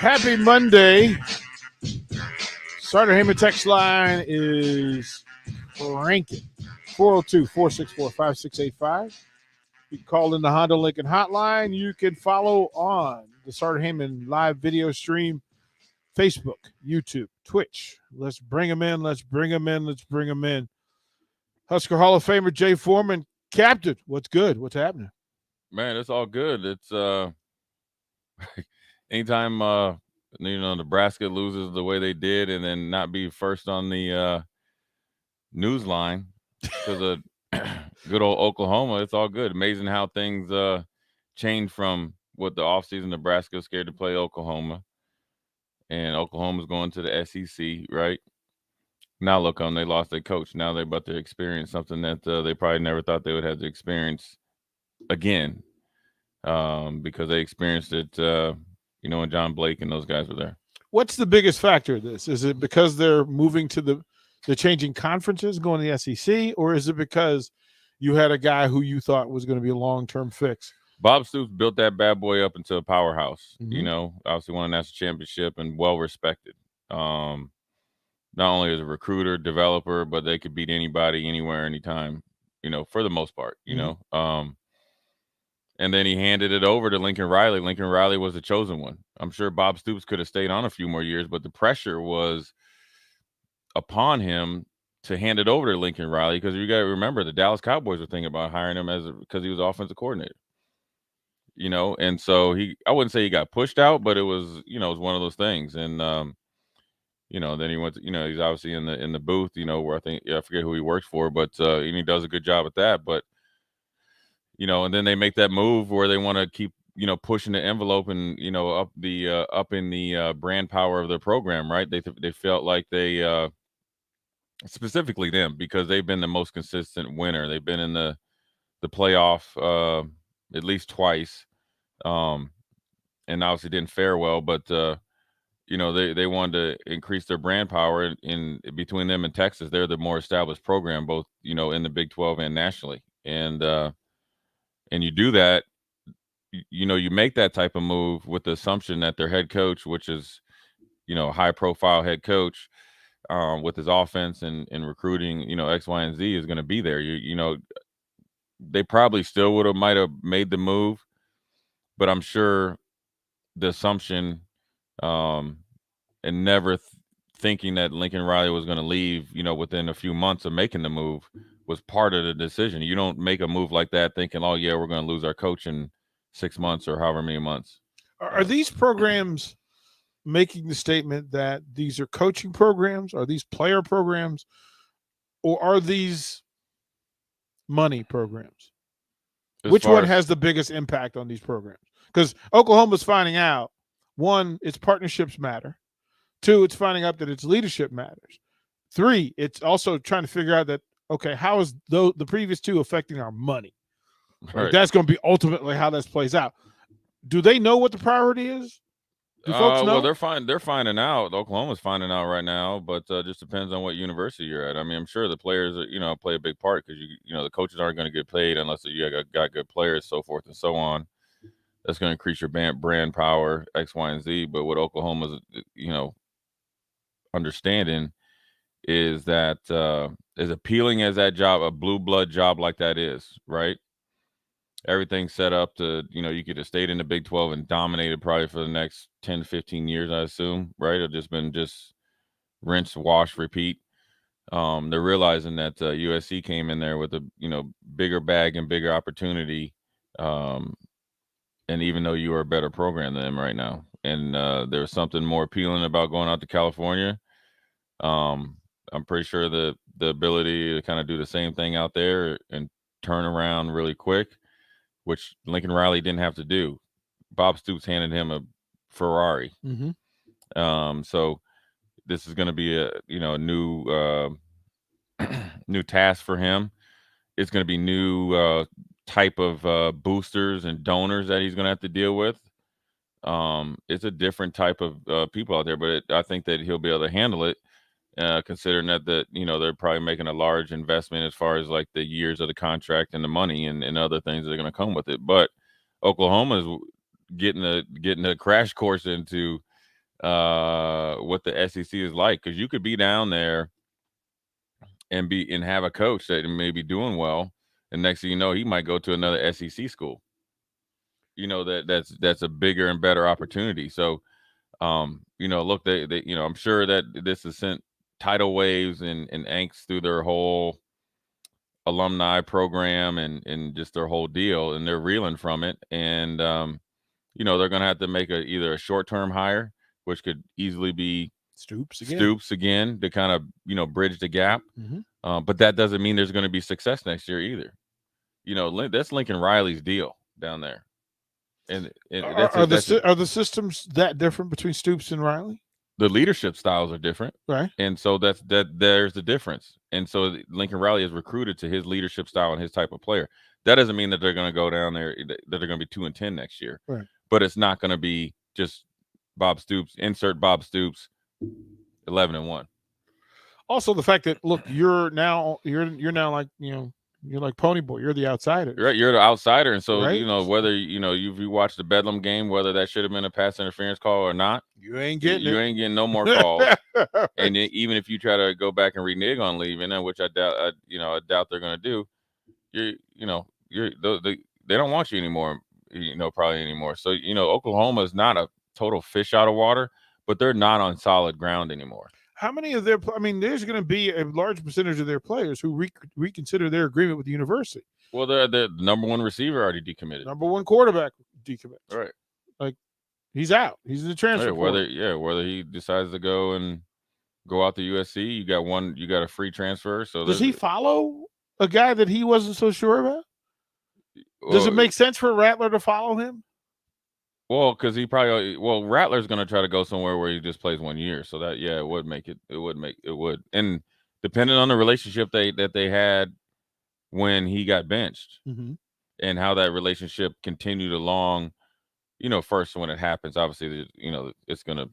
Happy Monday. Starter Heyman text line is cranking. 402-464-5685. You can call in the Honda Lincoln hotline. You can follow on the Starter Heyman live video stream, Facebook, YouTube, Twitch. Let's bring them in. Let's bring them in. Let's bring them in. Husker Hall of Famer Jay Foreman. Captain, what's good? What's happening? Man, it's all good. It's anytime Nebraska loses the way they did and then not be first on the news line because of good old Oklahoma, it's all good. Amazing how things changed from what the offseason Nebraska was scared to play Oklahoma. And Oklahoma's going to the SEC, right? Now look on, they lost their coach. Now they're about to experience something that they probably never thought they would have to experience again. Because they experienced it, when John Blake and those guys were there. What's the biggest factor of this? Is it because they're moving to the changing conferences, going to the SEC, or is it because you had a guy who you thought was going to be a long-term fix? Bob Stoops built that bad boy up into a powerhouse. Mm-hmm. Obviously won a national championship and well-respected. Not only as a recruiter, developer, but they could beat anybody, anywhere, anytime, for the most part, Mm-hmm. And then he handed it over to Lincoln Riley. Lincoln Riley was the chosen one. I'm sure Bob Stoops could have stayed on a few more years, but the pressure was upon him to hand it over to Lincoln Riley because you got to remember the Dallas Cowboys were thinking about hiring him because he was offensive coordinator. And so I wouldn't say he got pushed out, but it was, it was one of those things. And then he went to, he's obviously in the booth, where I forget who he works for, but and he does a good job at that. But and then they make that move where they want to keep, pushing the envelope and, up in the brand power of their program, right? They felt like they, specifically them, because they've been the most consistent winner. They've been in the playoff at least twice, and obviously didn't fare well, but they wanted to increase their brand power in between them and Texas. They're the more established program, both in the Big 12 and nationally, and you do that, you make that type of move with the assumption that their head coach, which is, a high profile head coach, with his offense and recruiting, X, Y, and Z is going to be there. They probably still might have made the move, but I'm sure the assumption, and never thinking that Lincoln Riley was going to leave, within a few months of making the move was part of the decision. You don't make a move like that thinking, oh yeah, we're going to lose our coach in 6 months or however many months. Are these programs making the statement that these are coaching programs? Are these player programs? Or are these money programs? Which one has the biggest impact on these programs? Because Oklahoma's finding out, one, its partnerships matter. Two, it's finding out that its leadership matters. Three, it's also trying to figure out that, okay, how is the previous two affecting our money? Right. Like, that's going to be ultimately how this plays out. Do they know what the priority is? Do folks know? Well, they're finding out. Oklahoma's finding out right now, but just depends on what university you're at. I mean, I'm sure the players, play a big part because the coaches aren't going to get paid unless you got good players, so forth and so on. That's going to increase your brand power, X, Y, and Z. But what Oklahoma's, understanding is that as appealing as that job, a blue blood job like that is, right? Everything's set up to, you could have stayed in the Big 12 and dominated probably for the next 10 to 15 years, I assume, right? It's just been rinse, wash, repeat. They're realizing that USC came in there with a, bigger bag and bigger opportunity. And even though you are a better program than them right now, and there's something more appealing about going out to California. I'm pretty sure the ability to kind of do the same thing out there and turn around really quick, which Lincoln Riley didn't have to do. Bob Stoops handed him a Ferrari. Mm-hmm. So this is going to be a new new task for him. It's going to be new type of boosters and donors that he's going to have to deal with. It's a different type of people out there, but I think that he'll be able to handle it, considering that they're probably making a large investment as far as like the years of the contract and the money and other things that are going to come with it. But Oklahoma is getting a crash course into what the SEC is like, because you could be down there and have a coach that may be doing well, and next thing you know, he might go to another SEC school. That's a bigger and better opportunity. So, look, they I'm sure that this has sent tidal waves and angst through their whole alumni program and just their whole deal, and they're reeling from it. And they're going to have to make either a short-term hire, which could easily be Stoops again to kind of bridge the gap. Mm-hmm. But that doesn't mean there's going to be success next year either. That's Lincoln Riley's deal down there. And are the systems that different between Stoops and Riley? The leadership styles are different, right? And so there's the difference. And so Lincoln Riley is recruited to his leadership style and his type of player. That doesn't mean that they're going to go down there, that they're going to be 2-10 next year. Right. But it's not going to be just Bob Stoops. Insert Bob Stoops, 11-1. Also, the fact that you're now like you're like Pony Boy. You're the outsider. Right, you're the outsider, and so right? Whether you watch the Bedlam game, whether that should have been a pass interference call or not, you ain't getting no more calls. And even if you try to go back and renege on leaving, which I doubt, I doubt they're going to do, they don't want you anymore, probably anymore. So Oklahoma is not a total fish out of water, but they're not on solid ground anymore. How many of their? I mean, there's going to be a large percentage of their players who reconsider their agreement with the university. Well, the number one receiver already decommitted. Number one quarterback decommits. Right. Like he's out. He's in the transfer. Right, whether he decides to go out to USC, you got a free transfer. So does he follow a guy that he wasn't so sure about? Does it make sense for Rattler to follow him? Well, because Rattler's going to try to go somewhere where he just plays 1 year. So that, it would make it. It would. And depending on the relationship that they had when he got benched, mm-hmm. and how that relationship continued along, first when it happens, obviously, it's going to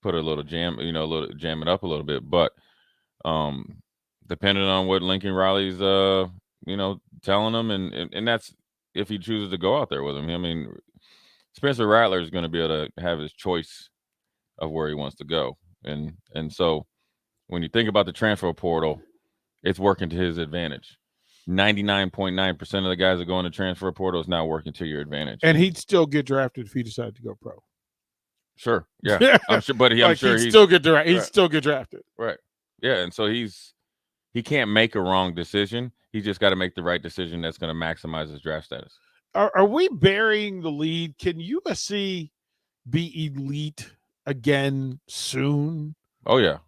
put a little jam it up a little bit. But depending on what Lincoln Riley's, telling him, and that's if he chooses to go out there with him. I mean, Spencer Rattler is going to be able to have his choice of where he wants to go. And so when you think about the transfer portal, it's working to his advantage. 99.9% of the guys that go in the transfer portal is now working to your advantage. And he'd still get drafted if he decided to go pro. Sure. Yeah. I'm sure, but I'm sure he'd still get drafted. He'd still get drafted. Right. Yeah. And so he can't make a wrong decision. He just got to make the right decision that's going to maximize his draft status. Are we burying the lead? Can USC be elite again soon? Oh yeah,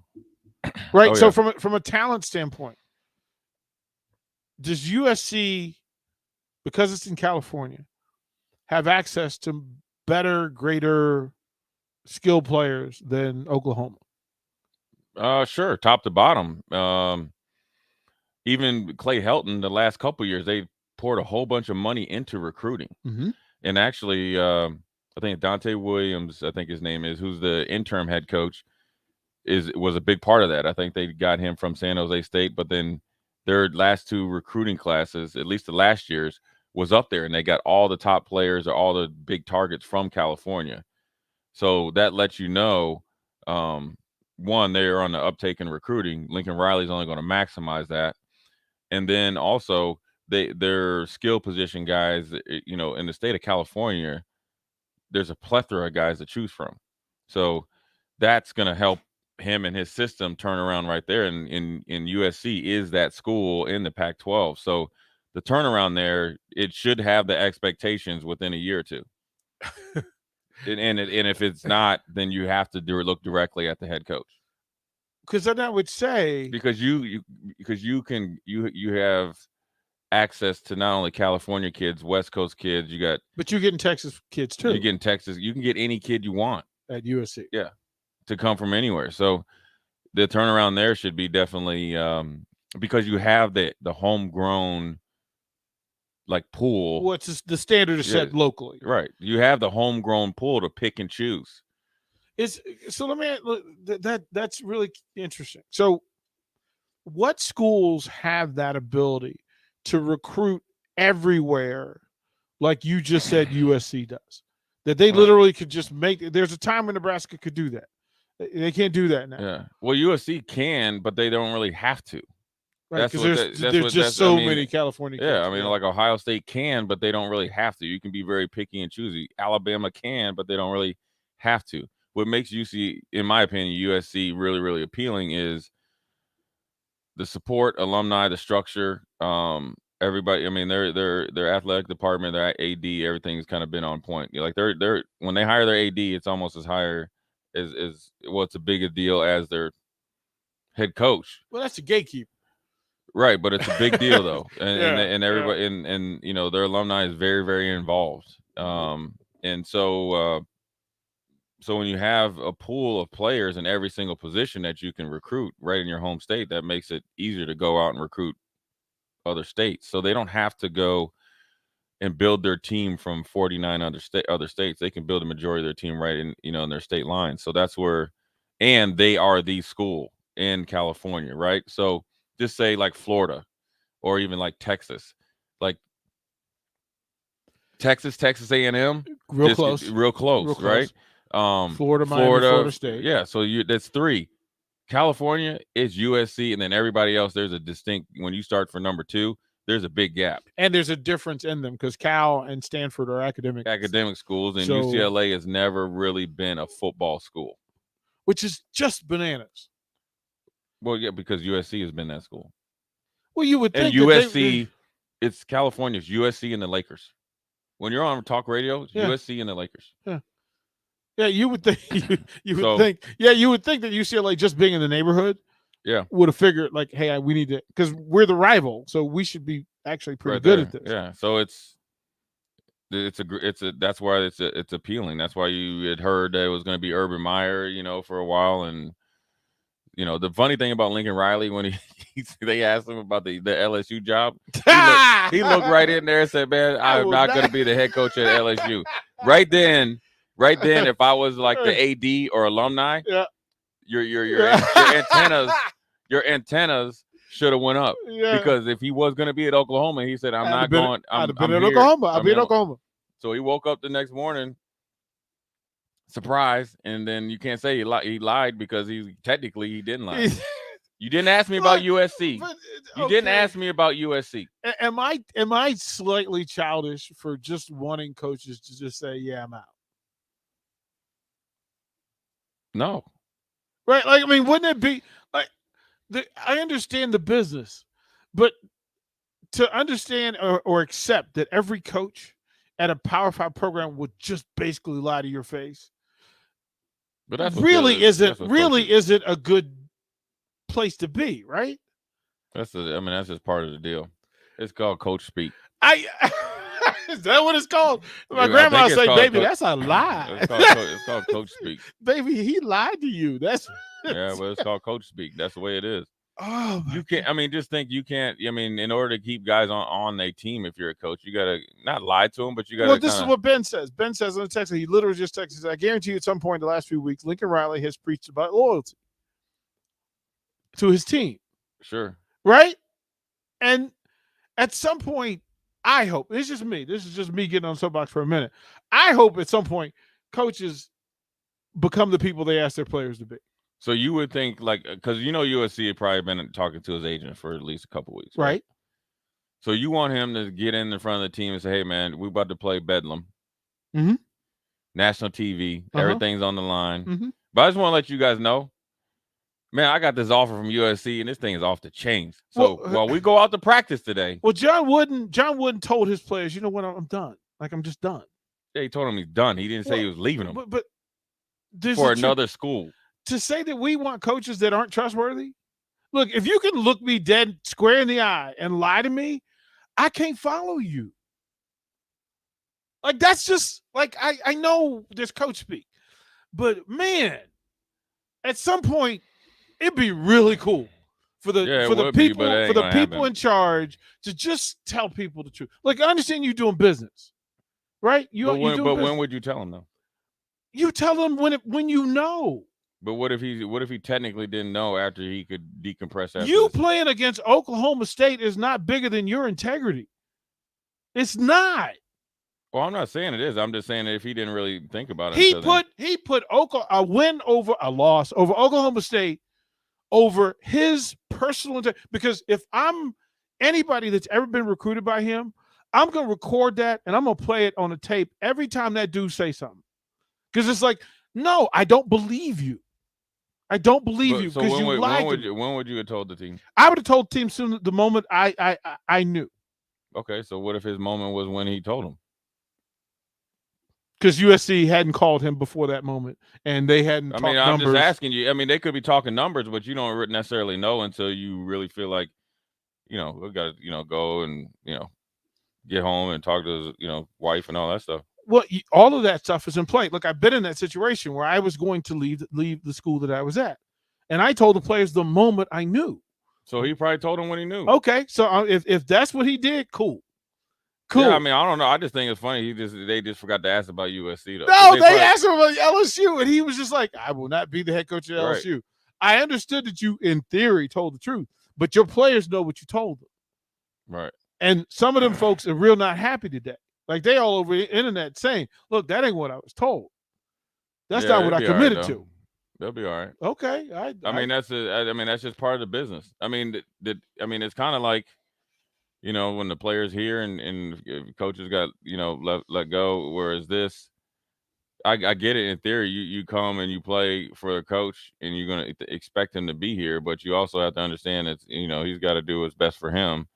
right. So from a talent standpoint, does USC, because it's in California, have access to better, greater skill players than Oklahoma? Sure, top to bottom. Even Clay Helton, the last couple of years, they poured a whole bunch of money into recruiting. Mm-hmm. And actually, I think Dante Williams, I think his name is, who's the interim head coach, was a big part of that. I think they got him from San Jose State, but then their last two recruiting classes, at least the last year's, was up there, and they got all the top players or all the big targets from California. So that lets you know, one, they are on the uptake in recruiting. Lincoln Riley's only going to maximize that. And then also, their skill position guys, in the state of California, there's a plethora of guys to choose from. So that's going to help him and his system turn around right there. And in USC is that school in the Pac-12. So the turnaround there, it should have the expectations within a year or two. and if it's not, then you have to look directly at the head coach. Because then I would say, because you have access to not only California kids, West Coast kids, but you're getting Texas kids too. You get in Texas, you can get any kid you want at USC. Yeah, to come from anywhere. So the turnaround there should be definitely because you have the homegrown pool. What's the standard is set locally, right? You have the homegrown pool to pick and choose. That's really interesting. So what schools have that ability to recruit everywhere, like you just said USC does? that they Well, literally could just make. There's a time when Nebraska could do that. They can't do that now, yeah. Well, USC can, but they don't really have to. right? That's Because what there's just I so mean, many California yeah, coaches. I mean, like Ohio State can, but they don't really have to. You can be very picky and choosy. Alabama can, but they don't really have to. What makes UC, in my opinion, USC really, really appealing is the support, alumni, the structure. Everybody, I mean, their athletic department, their AD, everything's kind of been on point. Like they're when they hire their AD, it's almost as higher as well, it's a bigger deal as their head coach. Well, that's a gatekeeper. Right, but it's a big deal though, and Yeah. everybody and you know their alumni is very very involved. And so when you have a pool of players in every single position that you can recruit right in your home state, that makes it easier to go out and recruit other states. So they don't have to go and build their team from 49 other states. They can build a majority of their team right in their state lines. So that's where, and they are the school in California, right? So just say like Florida or even like Texas, like Texas A&M, Real close. real close, right? Florida, Miami, Florida State. Yeah, so that's three. California is USC, and then everybody else. There's a distinct when you start for number two. There's a big gap, and there's a difference in them because Cal and Stanford are academic schools, and so, UCLA has never really been a football school, which is just bananas. Well, yeah, because USC has been that school. Well, you would think and USC, it's California's USC and the Lakers. When you're on talk radio, it's USC and the Lakers. Yeah, you would think you would think that UCLA just being in the neighborhood, would have figured like, hey, we need to because we're the rival, so we should be actually pretty good at this. Yeah, so it's that's why it's appealing. That's why you had heard that it was going to be Urban Meyer, for a while, and the funny thing about Lincoln Riley when they asked him about the LSU job, he looked right in there and said, "Man, I'm not going to be the head coach at LSU." Right then, if I was like the AD or alumni, your antennas should have went up because if he was going to be at Oklahoma, he said, "I'm not going." I'd been in Oklahoma. I'll be in Oklahoma. So he woke up the next morning, surprised, and then you can't say he lied because he didn't lie. You didn't ask me about USC. You didn't ask me about USC. Am I slightly childish for just wanting coaches to just say, "Yeah, I'm out"? No. Right? Like, I mean, wouldn't it be like I understand the business, but to understand or accept that every coach at a Power 5 program would just basically lie to your face. But that's isn't a good place to be, right? That's just part of the deal. It's called coach speak. Is that what it's called? My grandma say, "Baby, that's a lie." It's called coach speak. Baby, he lied to you. That's yeah, but it's called coach speak. That's the way it is. Oh, you can't. I mean, just think you can't. I mean, in order to keep guys on a team, if you're a coach, you gotta not lie to them, but you gotta. Well, this is what Ben says. Ben says in the text, he literally just texted. I guarantee you, at some point in the last few weeks, Lincoln Riley has preached about loyalty to his team. Sure. Right, and at some point, I hope this is just me getting on soapbox for a minute. I hope at some point coaches become the people they ask their players to be. So you would think because USC had probably been talking to his agent for at least a couple weeks, right? So you want him to get in front of the team and say, "Hey, man, we're about to play Bedlam, national TV, everything's on the line." But I just want to let you guys know, man, I got this offer from USC, and this thing is off the chains. So while we go out to practice today, well, John Wooden told his players, "You know what? I'm done. Like I'm just done." Yeah, he told him he's done. He didn't say he was leaving them, but for another school. To say that we want coaches that aren't trustworthy, look, if you can look me dead square in the eye and lie to me, I can't follow you. Like that's just like I know there's coach speak, but man, at some point it'd be really cool for the people in charge to just tell people the truth. Like I understand you doing business, right? When would you tell them though? You tell them when you know. But what if he technically didn't know after he could decompress after you playing against Oklahoma State is not bigger than your integrity. It's not. Well, I'm not saying it is. I'm just saying that if he didn't really think about it He until then. put a win over a loss over Oklahoma State over his personal because if I'm anybody that's ever been recruited by him, I'm gonna record that and I'm gonna play it on a tape every time that dude say something. Because it's like, no, I don't believe you. I don't believe you So because you lied to me. when would you have told the team? I would have told the team soon the moment I knew. Okay, so what if his moment was when he told him? Because USC hadn't called him before that moment, and they hadn't. I mean, I'm just asking you. I mean, they could be talking numbers, but you don't necessarily know until you really feel like, we got to, go and get home and talk to his, wife and all that stuff. Well, all of that stuff is in play. Look, I've been in that situation where I was going to leave the school that I was at, and I told the players the moment I knew. So he probably told him when he knew. Okay, so if that's what he did, cool. Yeah, I mean, I don't know. I just think it's funny. They just forgot to ask about USC though. No, they asked him about LSU, and he was just like, "I will not be the head coach at LSU." Right. I understood that you, in theory, told the truth, but your players know what you told them. Right. And some of them folks are real not happy today. Like they all over the internet saying, "Look, that ain't what I was told. That's not what I committed to." They'll be all right. Okay. I mean, that's just part of the business. I mean, it's kind of like, when the players here and coaches got, let go. Whereas this, I get it in theory. You come and you play for the coach, and you're gonna expect him to be here, but you also have to understand that he's got to do what's best for him.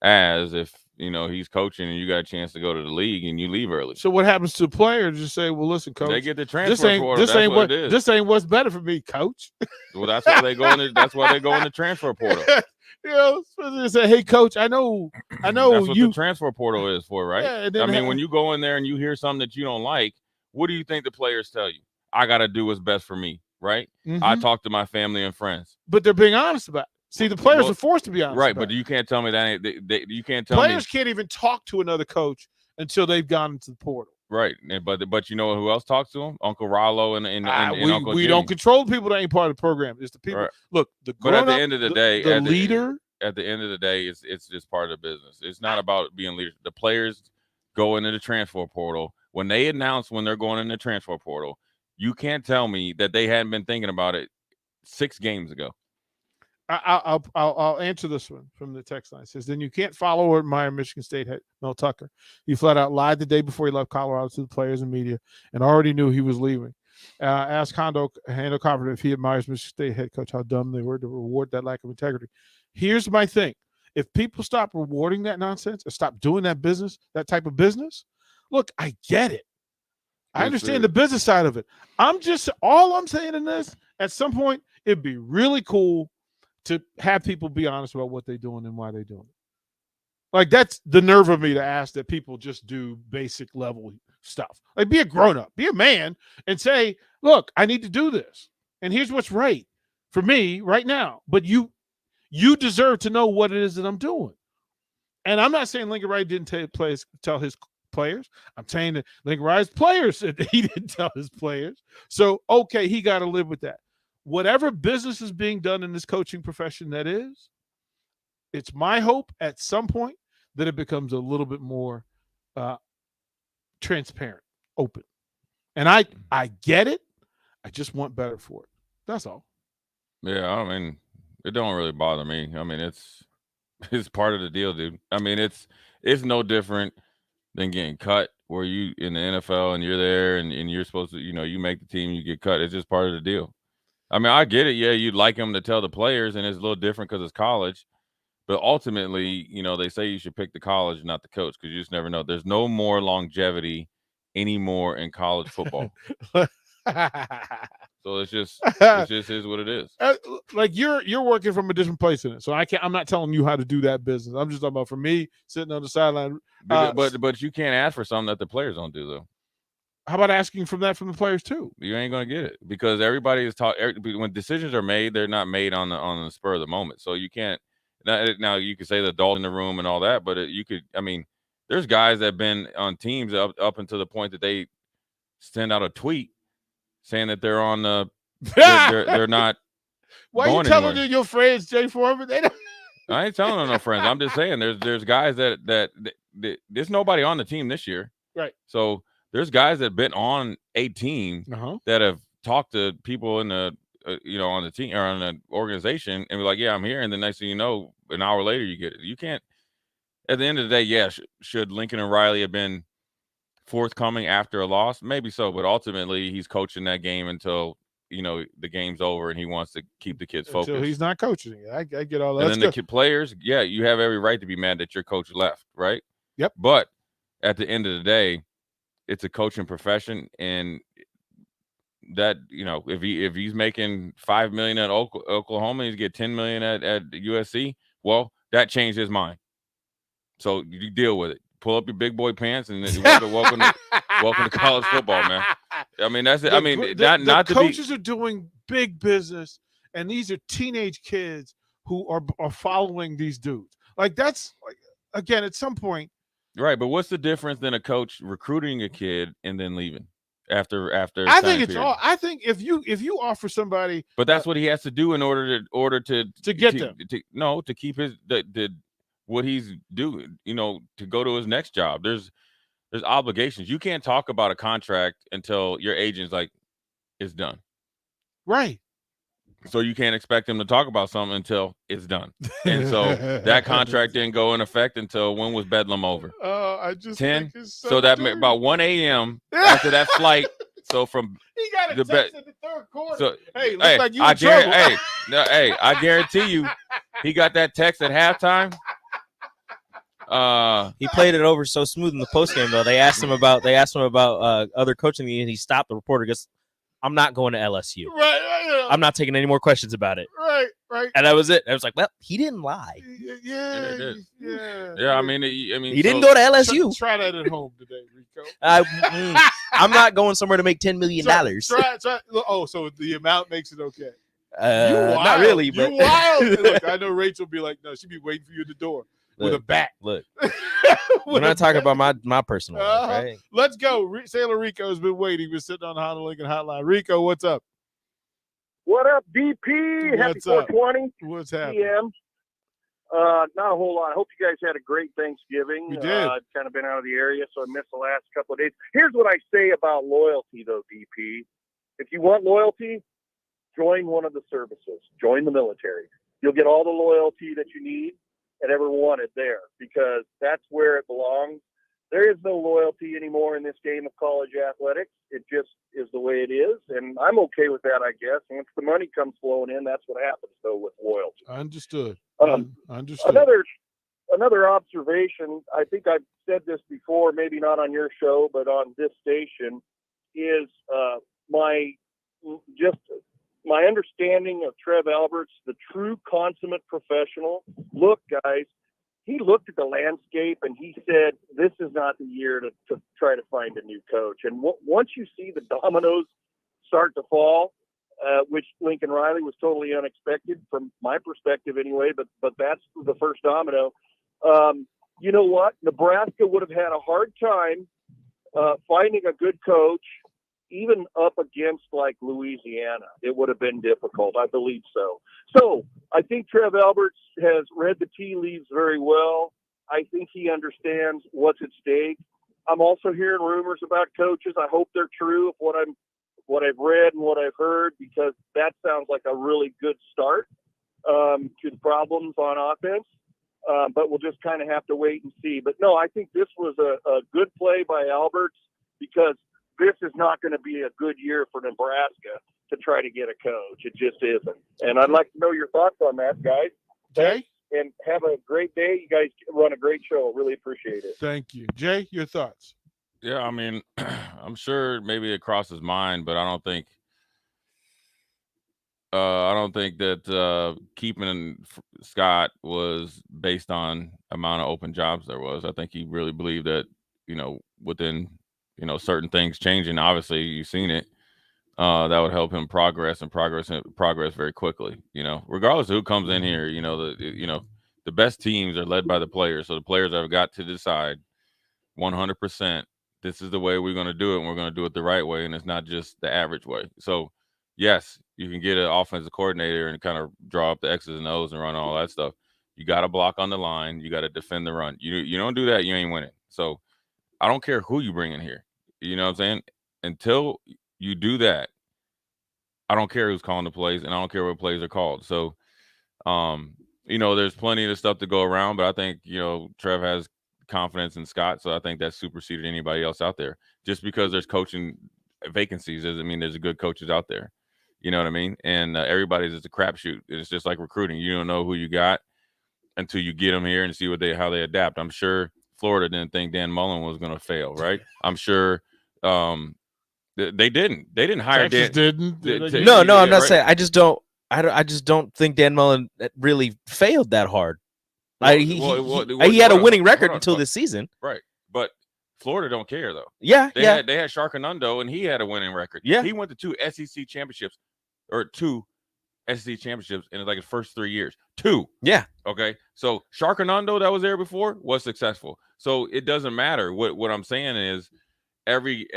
As if he's coaching and you got a chance to go to the league and you leave early. So what happens to the players? Just say, "Well, listen, coach, they get the transfer portal. This ain't what's better for me, coach." Well, that's why they go in. That's why they go in the transfer portal. They say, "Hey, coach, I know." That's what the transfer portal is for, right? Yeah, I mean, when you go in there and you hear something that you don't like, what do you think the players tell you? I got to do what's best for me, right? Mm-hmm. I talk to my family and friends, but they're being honest about it. See, the players are forced to be honest. Right, but you can't tell me that you can't tell players can't even talk to another coach until they've gone into the portal. Right, but you know who else talks to him? Uncle Rollo and Uncle we Jimmy. don't control the people that ain't part of the program. It's the people. Right. Look, but at the end of the day, the leader. At the end of the day, it's just part of the business. It's not about being leaders. The players go into the transfer portal. When they announce when they're going in the transfer portal, you can't tell me that they hadn't been thinking about it 6 games ago. I'll answer this one from the text line. It says, then you can't follow or admire Michigan State head Mel Tucker. He flat out lied the day before he left Colorado to the players and media and already knew he was leaving. Asked Hando Carpenter if he admires Michigan State head coach, how dumb they were to reward that lack of integrity. Here's my thing. If people stop rewarding that nonsense or stop doing that business, that type of business, look, I get it. I understand the business side of it. All I'm saying in this, at some point, it'd be really cool to have people be honest about what they're doing and why they're doing it. Like, that's the nerve of me to ask that people just do basic level stuff. Like, be a grown-up, be a man, and say, look, I need to do this. And here's what's right for me right now. But you deserve to know what it is that I'm doing. And I'm not saying Lincoln Riley didn't tell his players. I'm saying that Lincoln Riley's players said that he didn't tell his players. So, okay, he got to live with that. Whatever business is being done in this coaching profession that is, it's my hope at some point that it becomes a little bit more transparent, open. And I get it. I just want better for it. That's all. Yeah, I mean, it don't really bother me. I mean, it's part of the deal, dude. I mean, it's no different than getting cut where you in the NFL and you're there and you're supposed to, you make the team, you get cut. It's just part of the deal. I mean, I get it. Yeah, you'd like them to tell the players, and it's a little different because it's college. But ultimately, they say you should pick the college, not the coach, because you just never know. There's no more longevity anymore in college football. So it just is what it is. Like you're working from a different place in it, so I'm not telling you how to do that business. I'm just talking about for me sitting on the sideline. But you can't ask for something that the players don't do, though. How about asking from the players too? You ain't gonna get it because everybody is taught. When decisions are made, they're not made on the spur of the moment. So you can't. Now you could say the adult in the room and all that, but you could. I mean, there's guys that have been on teams up until the point that they send out a tweet saying that they're on the. they're not. Why are you telling your friends, Jay Foreman? They don't. I ain't telling them no friends. I'm just saying there's guys that there's nobody on the team this year. Right. So there's guys that have been on a team that have talked to people in the on the team or on the organization and be like, yeah, I'm here. And the next thing you know, an hour later, you get it. You can't. At the end of the day, yeah, should Lincoln and Riley have been forthcoming after a loss? Maybe so, but ultimately, he's coaching that game until the game's over, and he wants to keep the kids focused. Until he's not coaching it. I get all that. And then the players, yeah, you have every right to be mad that your coach left, right? Yep. But at the end of the day, it's a coaching profession, and that if he's making $5 million at Oklahoma, he's get $10 million at USC. Well, that changed his mind. So you deal with it. Pull up your big boy pants and welcome to college football, man. I mean, that's it. I mean, the coaches are doing big business, and these are teenage kids who are following these dudes. Like that's again at some point. Right, but what's the difference than a coach recruiting a kid and then leaving after? I think it's all. I think if you offer somebody, but that's what he has to do in order to get them. To keep his what he's doing, to go to his next job. There's obligations. You can't talk about a contract until your agent's like, it's done. Right. So you can't expect him to talk about something until it's done. And so that contract didn't go in effect until when was Bedlam over? I just 10. So that meant about 1 a.m. after that flight. So from he got a text in the third quarter. So hey, looks like you in trouble. I guarantee you, he got that text at halftime. He played it over so smooth in the postgame though. They asked him about other coaching, and he stopped. The reporter goes, "I'm not going to LSU. Right. I'm not taking any more questions about it." Right. And that was it. I was like, well, he didn't lie. Yeah. I mean, he didn't go to LSU. Try that at home today, Rico. I'm not going somewhere to make $10 million. Try. Oh, so the amount makes it okay. Not really, but you wild. Look, I know Rachel will be like, no, she'd be waiting for you at the door with a bat. Look, we're not talking about my personal life, right? Let's go. Sailor Rico's been waiting. We're sitting on the Honda Lincoln Hotline. Rico, what's up? What up, DP? Happy 420. What's happening? PM. Not a whole lot. I hope you guys had a great Thanksgiving. We did. I've kind of been out of the area, so I missed the last couple of days. Here's what I say about loyalty, though, DP. If you want loyalty, join one of the services. Join the military. You'll get all the loyalty that you need and ever wanted there, because that's where it belongs. There is no loyalty anymore in this game of college athletics. It just is the way it is, and I'm okay with that, I guess. Once the money comes flowing in, that's what happens, though, with loyalty. Understood. Understood. Another observation, I think I've said this before, maybe not on your show, but on this station, is my understanding of Trev Alberts, the true consummate professional. Look, guys, he looked at the landscape and he said, this is not the year to try to find a new coach. And once you see the dominoes start to fall, which Lincoln Riley was totally unexpected from my perspective anyway, but that's the first domino. You know what? Nebraska would have had a hard time finding a good coach, even up against like Louisiana. It would have been difficult. I believe so. So I think Trev Alberts has read the tea leaves very well. I think he understands what's at stake. I'm also hearing rumors about coaches. I hope they're true of what I've read and what I've heard, because that sounds like a really good start to the problems on offense. But we'll just kind of have to wait and see. But no, I think this was a good play by Alberts, because this is not going to be a good year for Nebraska to try to get a coach. It just isn't. And I'd like to know your thoughts on that, guys. Jay? And have a great day. You guys run a great show. Really appreciate it. Thank you. Jay, your thoughts? Yeah, I mean, I'm sure maybe it crossed his mind, but I don't think that keeping Scott was based on amount of open jobs there was. I think he really believed that, within, certain things changing, obviously you've seen it, that would help him progress very quickly, regardless of who comes in here. The best teams are led by the players. So the players have got to decide 100%, this is the way we're going to do it, and we're going to do it the right way, and it's not just the average way. So yes, you can get an offensive coordinator and kind of draw up the X's and O's and run all that stuff. You got to block on the line. You got to defend the run. You don't do that, you ain't winning. So I don't care who you bring in here. You know what I'm saying? Until you do that, I don't care who's calling the plays, and I don't care what plays are called. So, there's plenty of stuff to go around, but I think, Trev has confidence in Scott, so I think that superseded anybody else out there. Just because there's coaching vacancies doesn't mean there's good coaches out there. You know what I mean? And everybody's just a crapshoot. It's just like recruiting. You don't know who you got until you get them here and see how they adapt. I'm sure Florida didn't think Dan Mullen was going to fail, right? I'm sure they didn't. They didn't hire Texas Dan. didn't. No, I'm not right? saying. I just don't think Dan Mullen really failed that hard. He had a winning record until this season. Right. But Florida don't care, though. Yeah, They had Sharkanondo, and he had a winning record. Yeah. He went to two SEC championships in like his first 3 years. 2. Yeah. Okay. So Sharkanondo that was there before was successful. So it doesn't matter. What I'm saying is every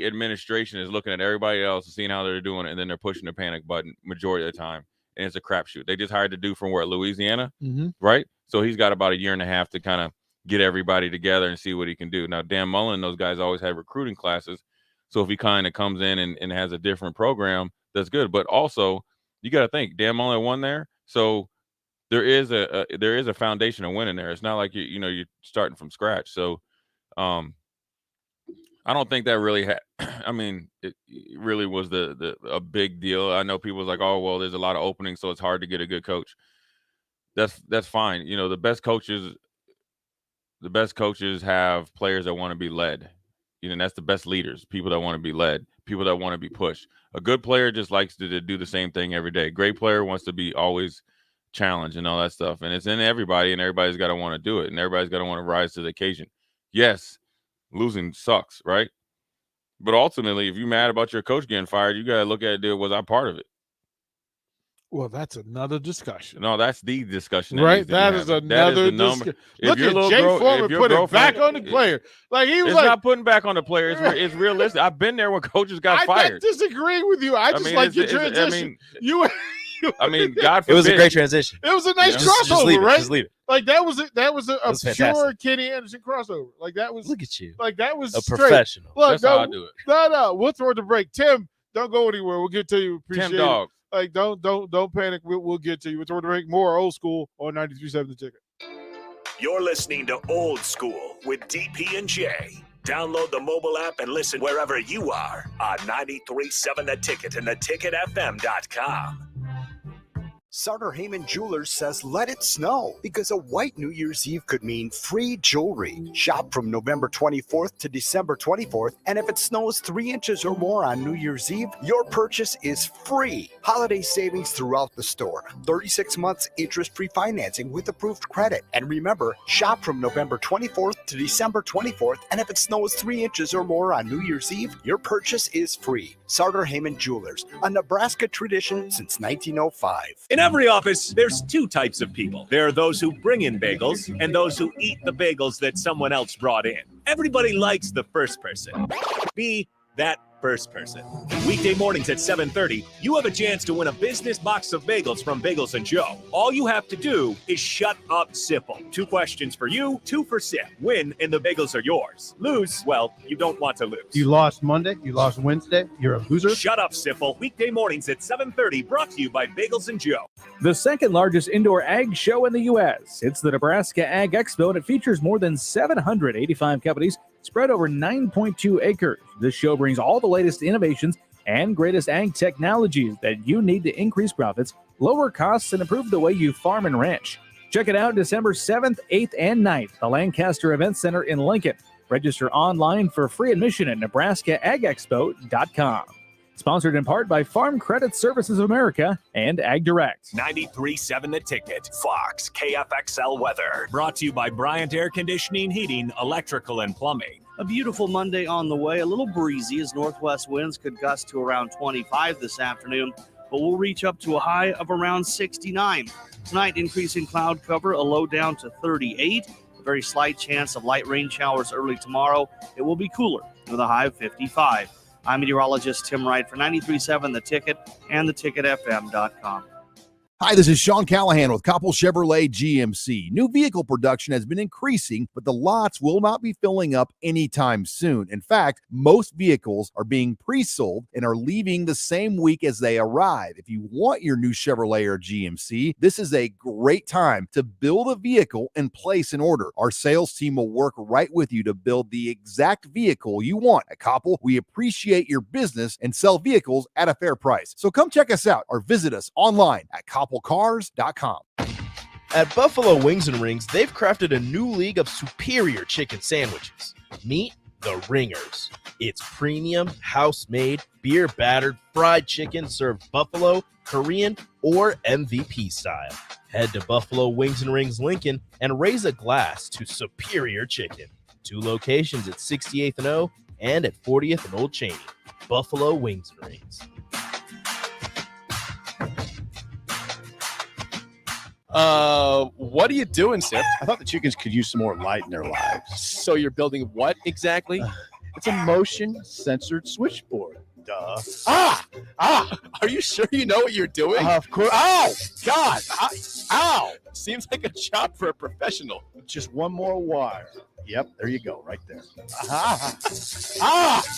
administration is looking at everybody else and seeing how they're doing it, and then they're pushing the panic button majority of the time. And it's a crapshoot. They just hired the dude from Louisiana, right? So he's got about a year and a half to kind of get everybody together and see what he can do. Now, Dan Mullen and those guys always had recruiting classes. So if he kind of comes in and has a different program, that's good. But also, you got to think, Dan Mullen won there. So there is a foundation of winning there. It's not like you're starting from scratch. So I don't think that really it really was a big deal. I know people was like, oh, well, there's a lot of openings, so it's hard to get a good coach. That's fine. The best coaches have players that want to be led. That's the best leaders, people that want to be led, people that want to be pushed. A good player just likes to do the same thing every day. Great player wants to be always challenged and all that stuff. And it's in everybody, and everybody's got to want to do it, and everybody's got to want to rise to the occasion. Yes, losing sucks, right? But ultimately, if you're mad about your coach getting fired, you got to look at it. Was I part of it? Well, that's another discussion. No, that's the discussion. Right? That is another discussion. Look at Jay Foreman put it back on the player. Like he was not putting back on the player. It's realistic. I've been there when coaches got fired. I'm not disagreeing with you. I just like your transition. God forbid. It was a great transition. It was a nice crossover, right? Just leave it. Like that was a pure Kenny Anderson crossover. Like that was. Look at you. Like that was a straight. Professional. Look, that's how I do it. No. We'll throw the break. Tim, don't go anywhere. We'll get to you. Appreciate Tim Dog. it. Like don't panic. We'll get to you. We'll throw the break. More old school on 93.7 The Ticket. You're listening to Old School with DP and J. Download the mobile app and listen wherever you are on 93.7 The Ticket and theticketfm.com. Sartor Heyman Jewelers says let it snow because a white New Year's Eve could mean free jewelry. Shop from November 24th to December 24th, and if it snows 3 inches or more on New Year's Eve, your purchase is free. Holiday savings throughout the store. 36 months interest-free financing with approved credit. And remember, shop from November 24th to December 24th, and if it snows 3 inches or more on New Year's Eve, your purchase is free. Sartor Heyman Jewelers, a Nebraska tradition since 1905. In every office, there's 2 types of people. There are those who bring in bagels and those who eat the bagels that someone else brought in. Everybody likes the first person. Be that first person. Weekday mornings at 7:30, you have a chance to win a business box of bagels from Bagels & Joe. All you have to do is shut up, Sipple. 2 questions for you, 2 for Sip. Win, and the bagels are yours. Lose, well, you don't want to lose. You lost Monday, you lost Wednesday, you're a loser. Shut up, Sipple. Weekday mornings at 7:30, brought to you by Bagels & Joe. The second largest indoor ag show in the U.S. It's the Nebraska Ag Expo, and it features more than 785 companies spread over 9.2 acres. This show brings all the latest innovations and greatest ag technologies that you need to increase profits, lower costs, and improve the way you farm and ranch. Check it out December 7th, 8th, and 9th, the Lancaster Event Center in Lincoln. Register online for free admission at nebraskaagexpo.com. Sponsored in part by Farm Credit Services of America and Ag Direct. 93.7 The Ticket, Fox, KFXL weather. Brought to you by Bryant Air Conditioning, Heating, Electrical, and Plumbing. A beautiful Monday on the way. A little breezy as northwest winds could gust to around 25 this afternoon, but we'll reach up to a high of around 69. Tonight, increasing cloud cover, a low down to 38. A very slight chance of light rain showers early tomorrow. It will be cooler with a high of 55. I'm meteorologist Tim Wright for 93.7 The Ticket and theticketfm.com. Hi, this is Sean Callahan with Koppel Chevrolet GMC. New vehicle production has been increasing, but the lots will not be filling up anytime soon. In fact, most vehicles are being pre-sold and are leaving the same week as they arrive. If you want your new Chevrolet or GMC, this is a great time to build a vehicle and place an order. Our sales team will work right with you to build the exact vehicle you want. At Koppel, we appreciate your business and sell vehicles at a fair price. So come check us out or visit us online at koppelcars.com. At Buffalo Wings and Rings, they've crafted a new league of superior chicken sandwiches. Meet the Ringers. It's premium, house-made, beer-battered, fried chicken served buffalo, Korean, or MVP style. Head to Buffalo Wings and Rings Lincoln and raise a glass to superior chicken. 2 locations at 68th and O and at 40th and Old Cheney. Buffalo Wings and Rings. What are you doing, Sip? I thought the chickens could use some more light in their lives. So you're building what exactly? It's a motion-censored switchboard. Duh. Are you sure you know what you're doing? Of course. Oh, God. Ow. Seems like a job for a professional. Just one more wire. Yep, there you go, right there.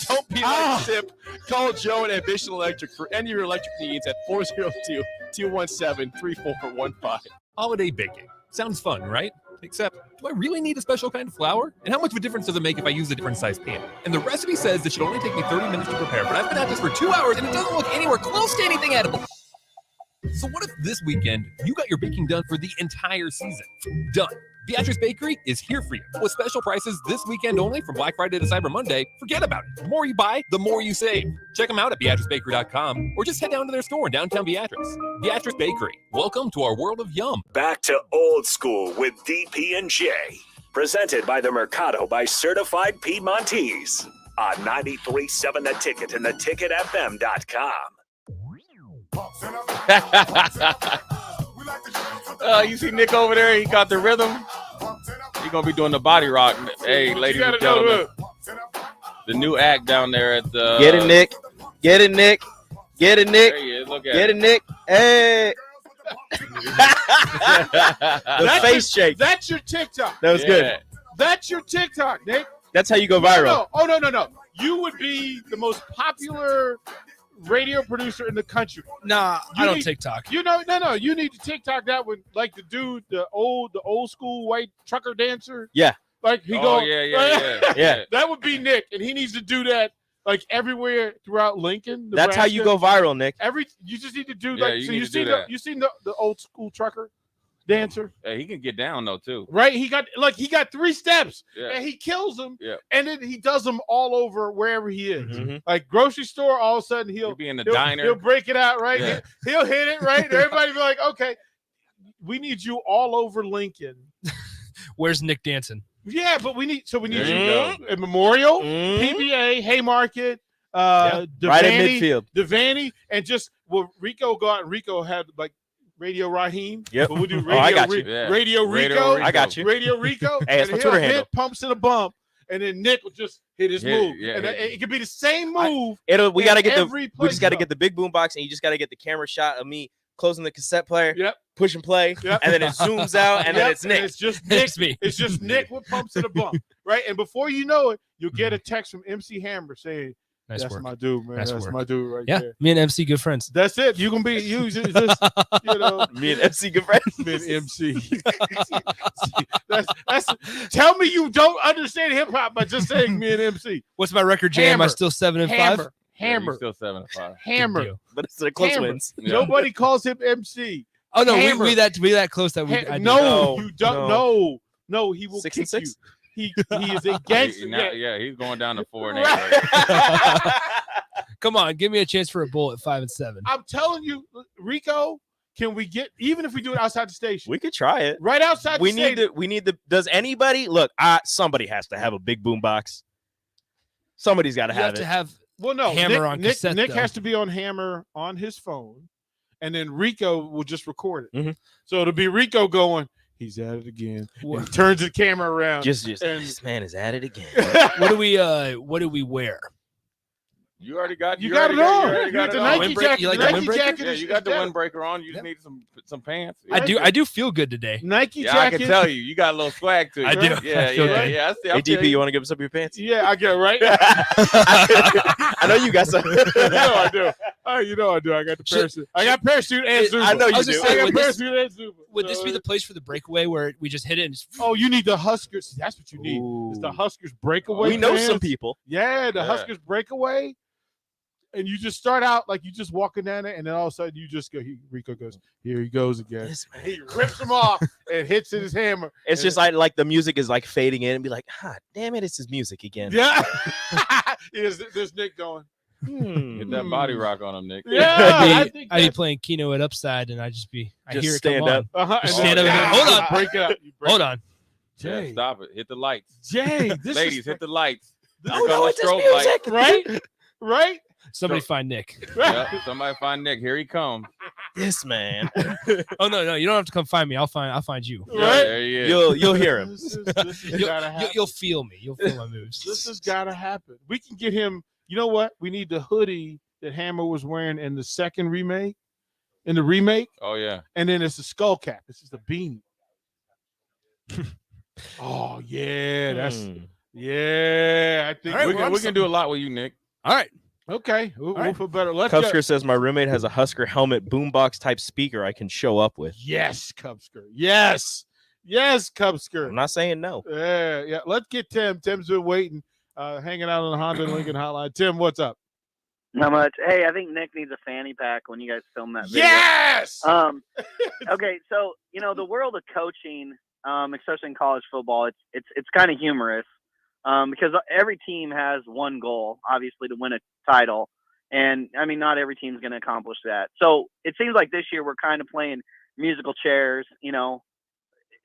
Don't be like Sip. Call Joe at Ambition Electric for any of your electric needs at 402-217-3415. Holiday baking. Sounds fun, right? Except, do I really need a special kind of flour? And how much of a difference does it make if I use a different size pan? And the recipe says this should only take me 30 minutes to prepare, but I've been at this for 2 hours and it doesn't look anywhere close to anything edible. So what if this weekend you got your baking done for the entire season? Done. Beatrice Bakery is here for you. With special prices this weekend only from Black Friday to Cyber Monday, forget about it. The more you buy, the more you save. Check them out at BeatriceBakery.com or just head down to their store in downtown Beatrice. Beatrice Bakery. Welcome to our world of yum. Back to old school with DP and J. Presented by the Mercado by Certified Piedmontese. On 93.7 The Ticket and theticketfm.com. You see Nick over there? He got the rhythm. He's gonna be doing the body rock. Hey, ladies and gentlemen, the new act down there at the. Get it, Nick. Get it, Nick. Get it, Nick. There he is. Look at Get it, Nick. Hey. The face shake. That's your TikTok. That was good. That's your TikTok, Nick. That's how you go viral. No. Oh, no. You would be the most popular radio producer in the country. Nah, I don't TikTok. You know, no. You need to TikTok that with like the dude, the old school white trucker dancer. Yeah. Like he yeah. That would be Nick, and he needs to do that like everywhere throughout Lincoln. That's how you go viral, Nick. You just need to do Yeah, like you so. need You to see do that. you seen the old school trucker dancer, Hey, he can get down though too. right? He got 3 steps, Yeah. and he kills them, Yeah. and then he does them all over wherever he is. Mm-hmm. Like grocery store, all of a sudden He'll be in the he'll diner. break it out, right? Yeah. He'll hit it, right? Everybody be like, okay, we need you all over Lincoln. Where's Nick dancing? Yeah, but we need There you you go. a Memorial, Mhm. PBA, Haymarket, Right at Devaney, midfield. Devaney, and just Rico got Rico had like Radio Raheem. Yep. But we do Oh, Radio, I got you. Yeah. Radio Radio Rico. Rico. I got you. Radio Rico. Hey, that's and my he'll Twitter hit handle. pumps in a bump, and then Nick will just hit his Yeah, move. yeah, and yeah. it could be the same move. We in gotta get every we place just gotta you get the big boom box, and you just gotta get the camera shot of me closing the cassette player, Yep. push and play, Yep. and then it zooms out, and then Yep, it's Nick. It's just Nick. It's me. It's just Nick with pumps in a bump, right? And before you know it, you'll get a text from MC Hammer saying, Nice "That's work. my dude, man. Nice That's work. my dude right Yeah, there." me and MC good friends. That's it. You can be you just you know Me and MC good friends. me and MC. that's tell me you don't understand hip hop by just saying me and MC. What's my record, Jay? Am I Hammer. still 7 and 5? Hammer. Yeah, Hammer. he's still 7-5. Hammer. deal. But it's the close Hammer. wins. Yeah. Nobody calls him MC. Oh no, Hammer. we that close that we. I did. No, No, you don't. no. No, he will 6 kick and 6? you. He is a gangster. Yeah, he's going down to 4 and 8. Right? Come on, give me a chance for a bull at 5 and 7. I'm telling you, Rico. Can we get even if we do it outside the station? We could try it. Right outside. We the need stadium. we need the. Does anybody look? Somebody has to have a big boom box. Somebody's got to You have have to it. have Well, no, Hammer on cassette, Nick though. has to be on Hammer on his phone, and then Rico will just record it. Mhm. So it'll be Rico going, "He's at it again." What- And he turns the camera around. Just and- this man is at it again. what do we wear? You already got. You got it on. You already You got got the it on. Nike jacket. You like the the Nike windbreaker? jacket. Yeah, is- you got is the down. windbreaker on. You just need some pants. I do feel good today. Nike Yeah, jacket. I can tell you. You got a little swag to you. I do. Yeah, I feel yeah, good. yeah. I see. Hey, DP, you want to give us up your pants? Yeah, I get it, right. I know you got some. You know I do. You know I do. I got the parachute. I got parachute and Zuba. I know you I was do. just I saying, got would this, parachute and Zuba. would this be the place for the breakaway where we just hit it and just Oh, you need the Huskers. See, that's what you need. It's the Huskers breakaway. We know pants. some people. Yeah, the Yeah. Huskers breakaway. And you just start out like you just walking down it, and then all of a sudden you just go. Rico goes, here he goes again. And he rips him off and hits his hammer. It's And just like the music is like fading in and be like, damn it, it's his music again. yeah. There's Nick going. Get that body rock on him, Nick. Yeah, I think I'd be that's- playing Keno at upside and I'd just be I Just hear it stand come up. on. and Stand then- up and go, hold on. break it up. You break Hold it. on. Yeah, Jay, stop it. Hit the lights. Jay, this Ladies, is hit the lights. Oh, no, it's his music. right, right. Somebody find Nick. Yep, somebody find Nick. Here he comes. This man. Oh no, you don't have to come find me. I'll find you. Yeah, Right? there he is. You'll hear him. This has gotta happen. You'll feel me. You'll feel my moves. This has got to happen. We can get him. You know what? We need the hoodie that Hammer was wearing in the second remake, and Oh yeah. then it's a skull cap. This is the beanie. Oh yeah, that's yeah. I think All right, we can do a lot with you, Nick. All right. Okay, we'll right. feel better. Let's go. Cubsker says my roommate has a Husker helmet boombox type speaker I can show up with. Yes, Cubsker. Yes, Cubsker. I'm not saying no. Yeah. Let's get Tim. Tim's been waiting, hanging out on the Honda and Lincoln hotline. Tim, what's up? Not much. Hey, I think Nick needs a fanny pack when you guys film that video. Yes. Okay, so the world of coaching, especially in college football, it's kind of humorous because every team has one goal, obviously, to win a title, and I mean, not every team's going to accomplish that. So it seems like this year we're kind of playing musical chairs.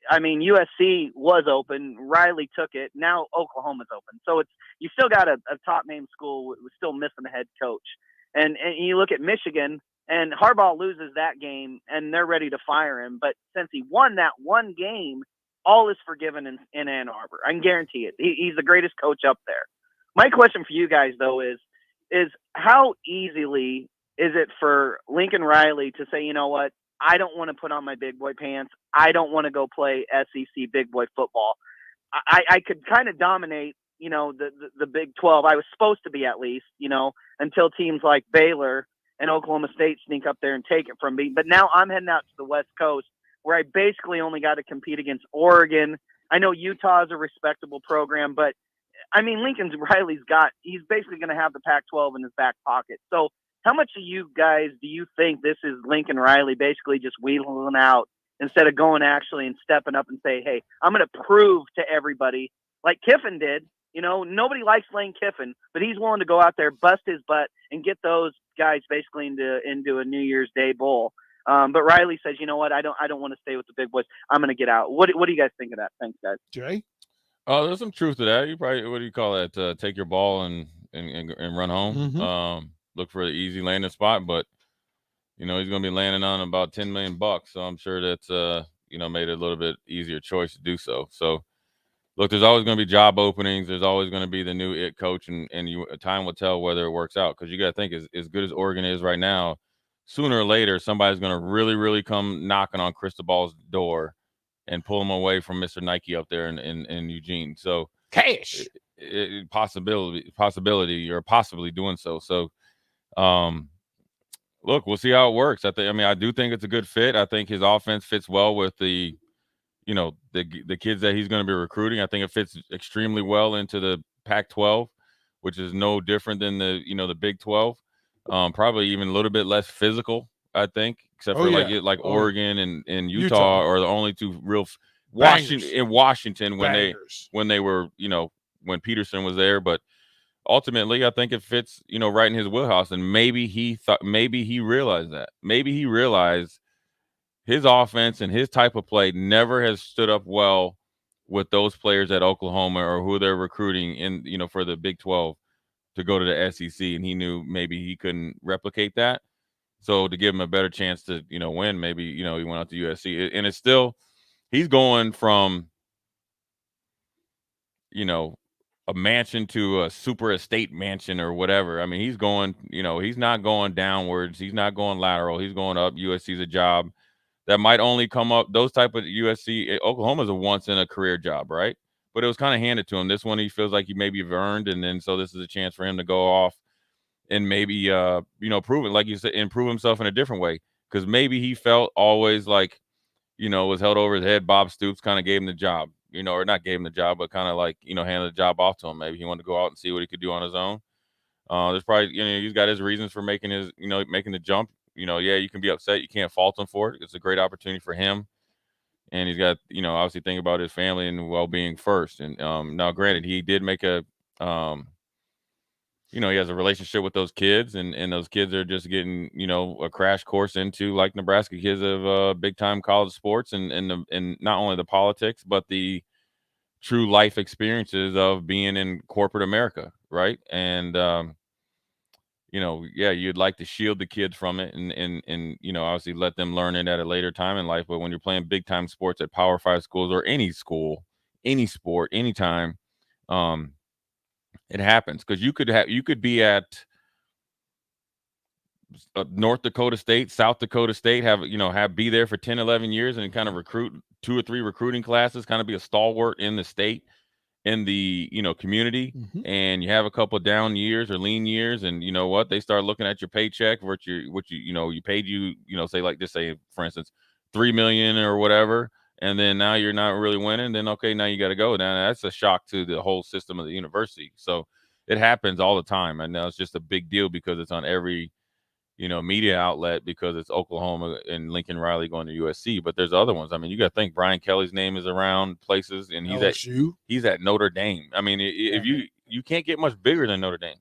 I mean, USC was open. Riley took it. Now Oklahoma's open. So you still got a top name school with still missing a head coach. And you look at Michigan, and Harbaugh loses that game, and they're ready to fire him. But since he won that one game, all is forgiven in Ann Arbor. I can guarantee it. He's the greatest coach up there. My question for you guys, though, is how easily is it for Lincoln Riley to say, you know what, I don't want to put on my big boy pants. I don't want to go play SEC big boy football. I could kind of dominate, the Big 12. I was supposed to be, at least, until teams like Baylor and Oklahoma State sneak up there and take it from me. But now I'm heading out to the West Coast where I basically only got to compete against Oregon. I know Utah is a respectable program, but I mean, Lincoln Riley's he's basically going to have the Pac-12 in his back pocket. So how much of you guys do you think this is Lincoln Riley basically just wheeling out instead of going actually and stepping up and say, hey, I'm going to prove to everybody like Kiffin did. Nobody likes Lane Kiffin, but he's willing to go out there, bust his butt, and get those guys basically into a New Year's Day bowl. But Riley says, you know what, I don't want to stay with the big boys. I'm going to get out. What do you guys think of that? Thanks, guys. Jay? Oh, there's some truth to that. You probably, what do you call that? Take your ball and run home. Mhm. Look for the easy landing spot, but he's going to be landing on about $10 million. So I'm sure that's made it a little bit easier choice to do so. So look, there's always going to be job openings. There's always going to be the new it coach, and time will tell whether it works out. Because you got to think, as good as Oregon is right now, sooner or later somebody's going to really, really come knocking on Cristobal's door and pull him away from Mr. Nike up there in Eugene. So cash possibility or possibly doing so. So look, we'll see how it works. I do think it's a good fit. I think his offense fits well with the kids that he's going to be recruiting. I think it fits extremely well into the Pac-12, which is no different than the Big 12. Probably even a little bit less physical, I think, except for Oregon and Utah are the only two real Washington when they were when Peterson was there. But ultimately, I think it fits right in his wheelhouse. And maybe he realized that. Maybe he realized his offense and his type of play never has stood up well with those players at Oklahoma or who they're recruiting in for the Big 12 to go to the SEC, and he knew maybe he couldn't replicate that. So to give him a better chance to win, maybe he went out to USC, and it's still he's going from a mansion to a super estate mansion or whatever. I mean, he's going, he's not going downwards. He's not going lateral. He's going up. USC's a job that might only come up. Those type of Oklahoma's a once in a career job, right? But it was kind of handed to him. This one, he feels like he maybe earned. And then, so this is a chance for him to go off and maybe, prove it, like you said, improve himself in a different way. Because maybe he felt always like, was held over his head. Bob Stoops kind of gave him the job. Or not gave him the job, but kind of like, handed the job off to him. Maybe he wanted to go out and see what he could do on his own. There's probably, he's got his reasons for making the jump. You can be upset. You can't fault him for it. It's a great opportunity for him. And he's got, obviously think about his family and well-being first. And now, granted, he did make he has a relationship with those kids, and those kids are just getting, a crash course into, like Nebraska kids, of big time college sports and not only the politics, but the true life experiences of being in corporate America. Right. And, you'd like to shield the kids from it and obviously let them learn it at a later time in life. But when you're playing big time sports at Power 5 schools or any school, any sport, anytime, it happens, because you could be at North Dakota State, South Dakota State, be there for 10, 11 years and kind of recruit 2 or 3 recruiting classes, kind of be a stalwart in the state, in the community, and you have a couple of down years or lean years, and they start looking at your paycheck, which you paid say, like, just say for instance $3 million or whatever, and then now you're not really winning, then okay, now you got to go. Now that's a shock to the whole system of the university. So it happens all the time, and now it's just a big deal because it's on every media outlet, because it's Oklahoma and Lincoln Riley going to USC. But there's other ones. I mean, you got to think Brian Kelly's name is around places, and he's at Notre Dame. I mean, if you can't get much bigger than Notre Dame.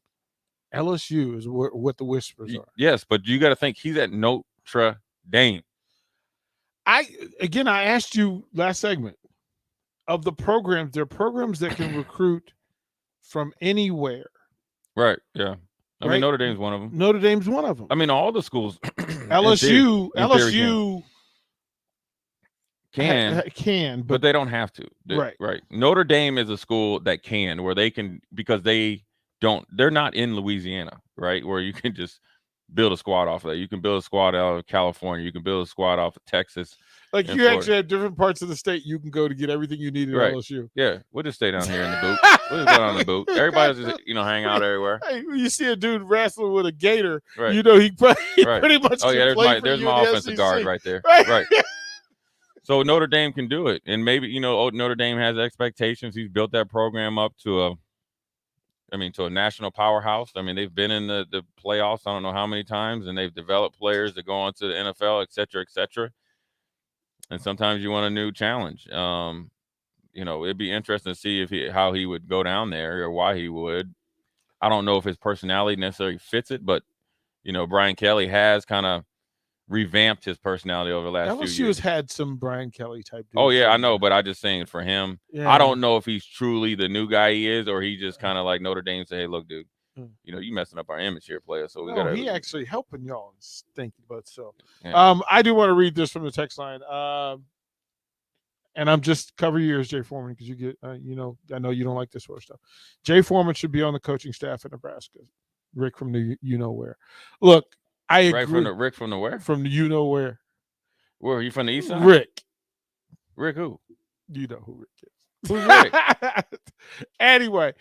LSU is what the whispers are. Yes, but you got to think he's at Notre Dame. I asked you last segment, of the programs, there are programs that can recruit from anywhere. Right. Yeah. I mean, Notre Dame's one of them. Notre Dame's one of them. I mean, all the schools. LSU can, but they don't have to. Right. Notre Dame is a school that can, where they can, because they're not in Louisiana, right? Where you can just build a squad off of that. You can build a squad out of California. You can build a squad off of Texas. Like, you Florida. actually have different parts of the state you can go to get everything you need at LSU. Yeah, we'll just stay down here in the boot. We'll just go down the boot. Everybody's just hang out everywhere. Hey, when you see a dude wrestling with a gator, right. he pretty much. Oh yeah, there's my offensive guard right there. Right. So Notre Dame can do it, and maybe Notre Dame has expectations. He's built that program up to a national powerhouse. I mean, they've been in the playoffs I don't know how many times, and they've developed players that go on to the NFL, et cetera, et cetera. And sometimes you want a new challenge. It'd be interesting to see how he would go down there, or why he would. I don't know if his personality necessarily fits it, but Brian Kelly has kind of revamped his personality over the last few years. LSU has had some Brian Kelly type dudes. Oh yeah, I know, but I just saying for him, I don't know if he's truly the new guy he is, or he just kind of like Notre Dame say, hey, look, dude, you messing up our image here, player. So we got. He actually helping y'all stinky, but so. Yeah. I do want to read this from the text line. And I'm just cover your ears, Jay Foreman, because you get, I know you don't like this sort of stuff. Jay Foreman should be on the coaching staff at Nebraska. Rick from the where. Look, I agree. Rick from the where? From the where. Where are you from, the east side? Rick. Rick who? You know who Rick is. Who's Rick? Anyway,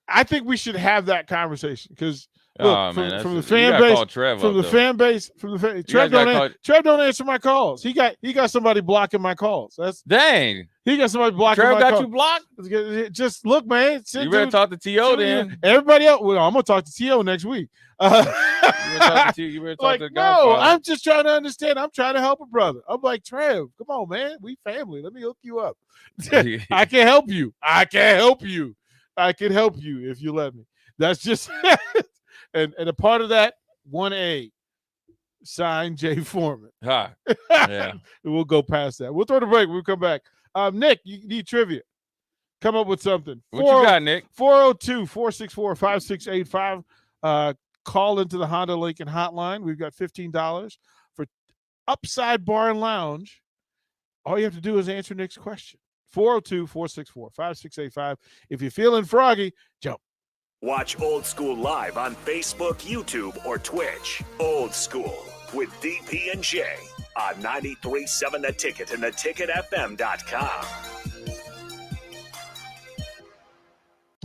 I think we should have that conversation, because look, from the fan base, Trev don't answer my calls. He got somebody blocking my calls. Dang. He got somebody blocking my calls. Trev got you blocked? Just look, man. You better talk to T.O. then. Everybody else. Well, I'm gonna talk to T.O. next week. You better talk to the guy. No, I'm just trying to understand. I'm trying to help a brother. I'm like, Trev, come on, man. We family. Let me hook you up. I can help you. I can help you if you let me. That's just and a part of that 1A, signed Jay Foreman. Yeah. We'll go past that. We'll throw the break when we come back. Nick, you need trivia. Come up with something. What you got, Nick? 402-464-5685. Call into the Honda Lincoln hotline. We've got $15 for Upside Bar and Lounge. All you have to do is answer Nick's question. 402-464-5685. If you're feeling froggy, jump. Watch Old School live on Facebook, YouTube, or Twitch. Old School with DP and J on 93.7 The Ticket and theticketfm.com.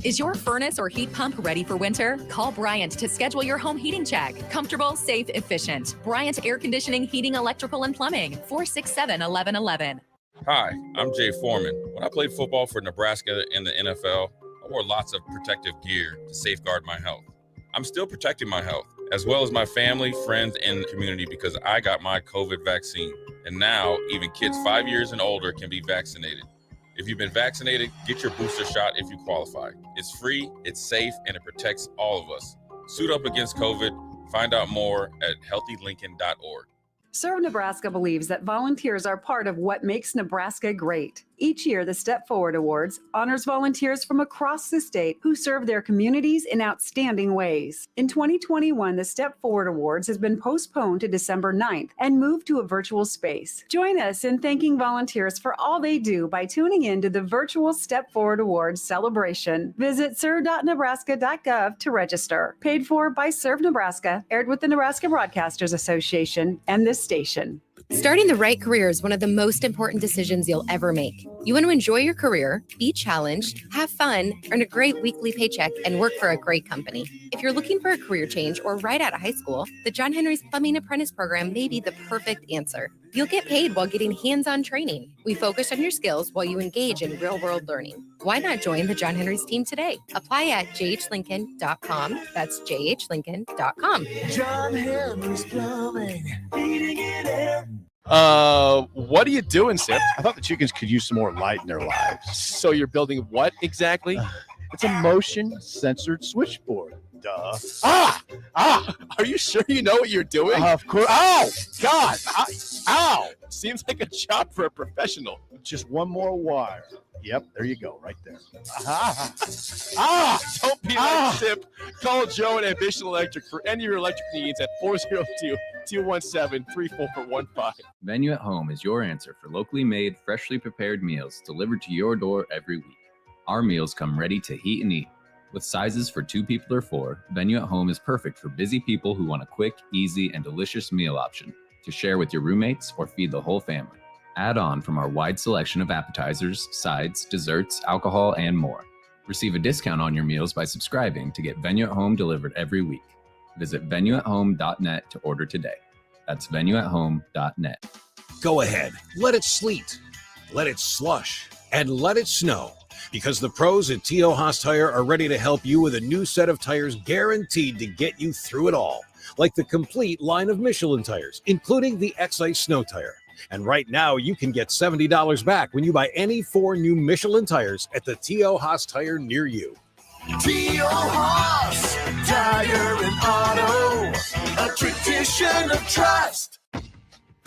Is your furnace or heat pump ready for winter? Call Bryant to schedule your home heating check. Comfortable, safe, efficient. Bryant Air Conditioning, Heating, Electrical, and Plumbing. 467-1111. Hi, I'm Jay Foreman. When I played football for Nebraska in the NFL, I wore lots of protective gear to safeguard my health. I'm still protecting my health, as well as my family, friends, and community because I got my COVID vaccine. And now, even kids 5 years and older can be vaccinated. If you've been vaccinated, get your booster shot if you qualify. It's free, it's safe, and it protects all of us. Suit up against COVID. Find out more at healthylincoln.org. Serve Nebraska believes that volunteers are part of what makes Nebraska great. Each year, the Step Forward Awards honors volunteers from across the state who serve their communities in outstanding ways. In 2021, the Step Forward Awards has been postponed to December 9th and moved to a virtual space. Join us in thanking volunteers for all they do by tuning in to the virtual Step Forward Awards celebration. Visit serve.nebraska.gov to register. Paid for by Serve Nebraska, aired with the Nebraska Broadcasters Association and this station. Starting the right career is one of the most important decisions you'll ever make. You want to enjoy your career, be challenged, have fun, earn a great weekly paycheck, and work for a great company. If you're looking for a career change or right out of high school, the John Henry's Plumbing Apprentice Program may be the perfect answer. You'll get paid while getting hands-on training. We focus on your skills while you engage in real-world learning. Why not join the John Henry's team today? Apply at jhlincoln.com. That's jhlincoln.com. John Henry's Plumbing, heating it up. What are you doing, Sip? I thought the chickens could use some more light in their lives. So you're building what exactly? It's a motion censored switchboard. Duh. Are you sure you know what you're doing? Of course. Ow! God! Ow! Seems like a job for a professional. Just one more wire. Yep, there you go, right there. Don't be like Sip. Call Joe at Ambition Electric for any of your electric needs at 402-217-3415. Venue at Home is your answer for locally made, freshly prepared meals delivered to your door every week. Our meals come ready to heat and eat. With sizes for 2 people or 4, Venue at Home is perfect for busy people who want a quick, easy, and delicious meal option to share with your roommates or feed the whole family. Add on from our wide selection of appetizers, sides, desserts, alcohol, and more. Receive a discount on your meals by subscribing to get Venue at Home delivered every week. Visit venueathome.net to order today. That's venueathome.net. Go ahead, let it sleet, let it slush, and let it snow. Because the pros at T.O. Haas Tire are ready to help you with a new set of tires guaranteed to get you through it all. Like the complete line of Michelin tires, including the X-Ice Snow Tire. And right now, you can get $70 back when you buy any 4 new Michelin tires at the T.O. Haas Tire near you. T.O. Haas, Tire and Auto, a tradition of trust.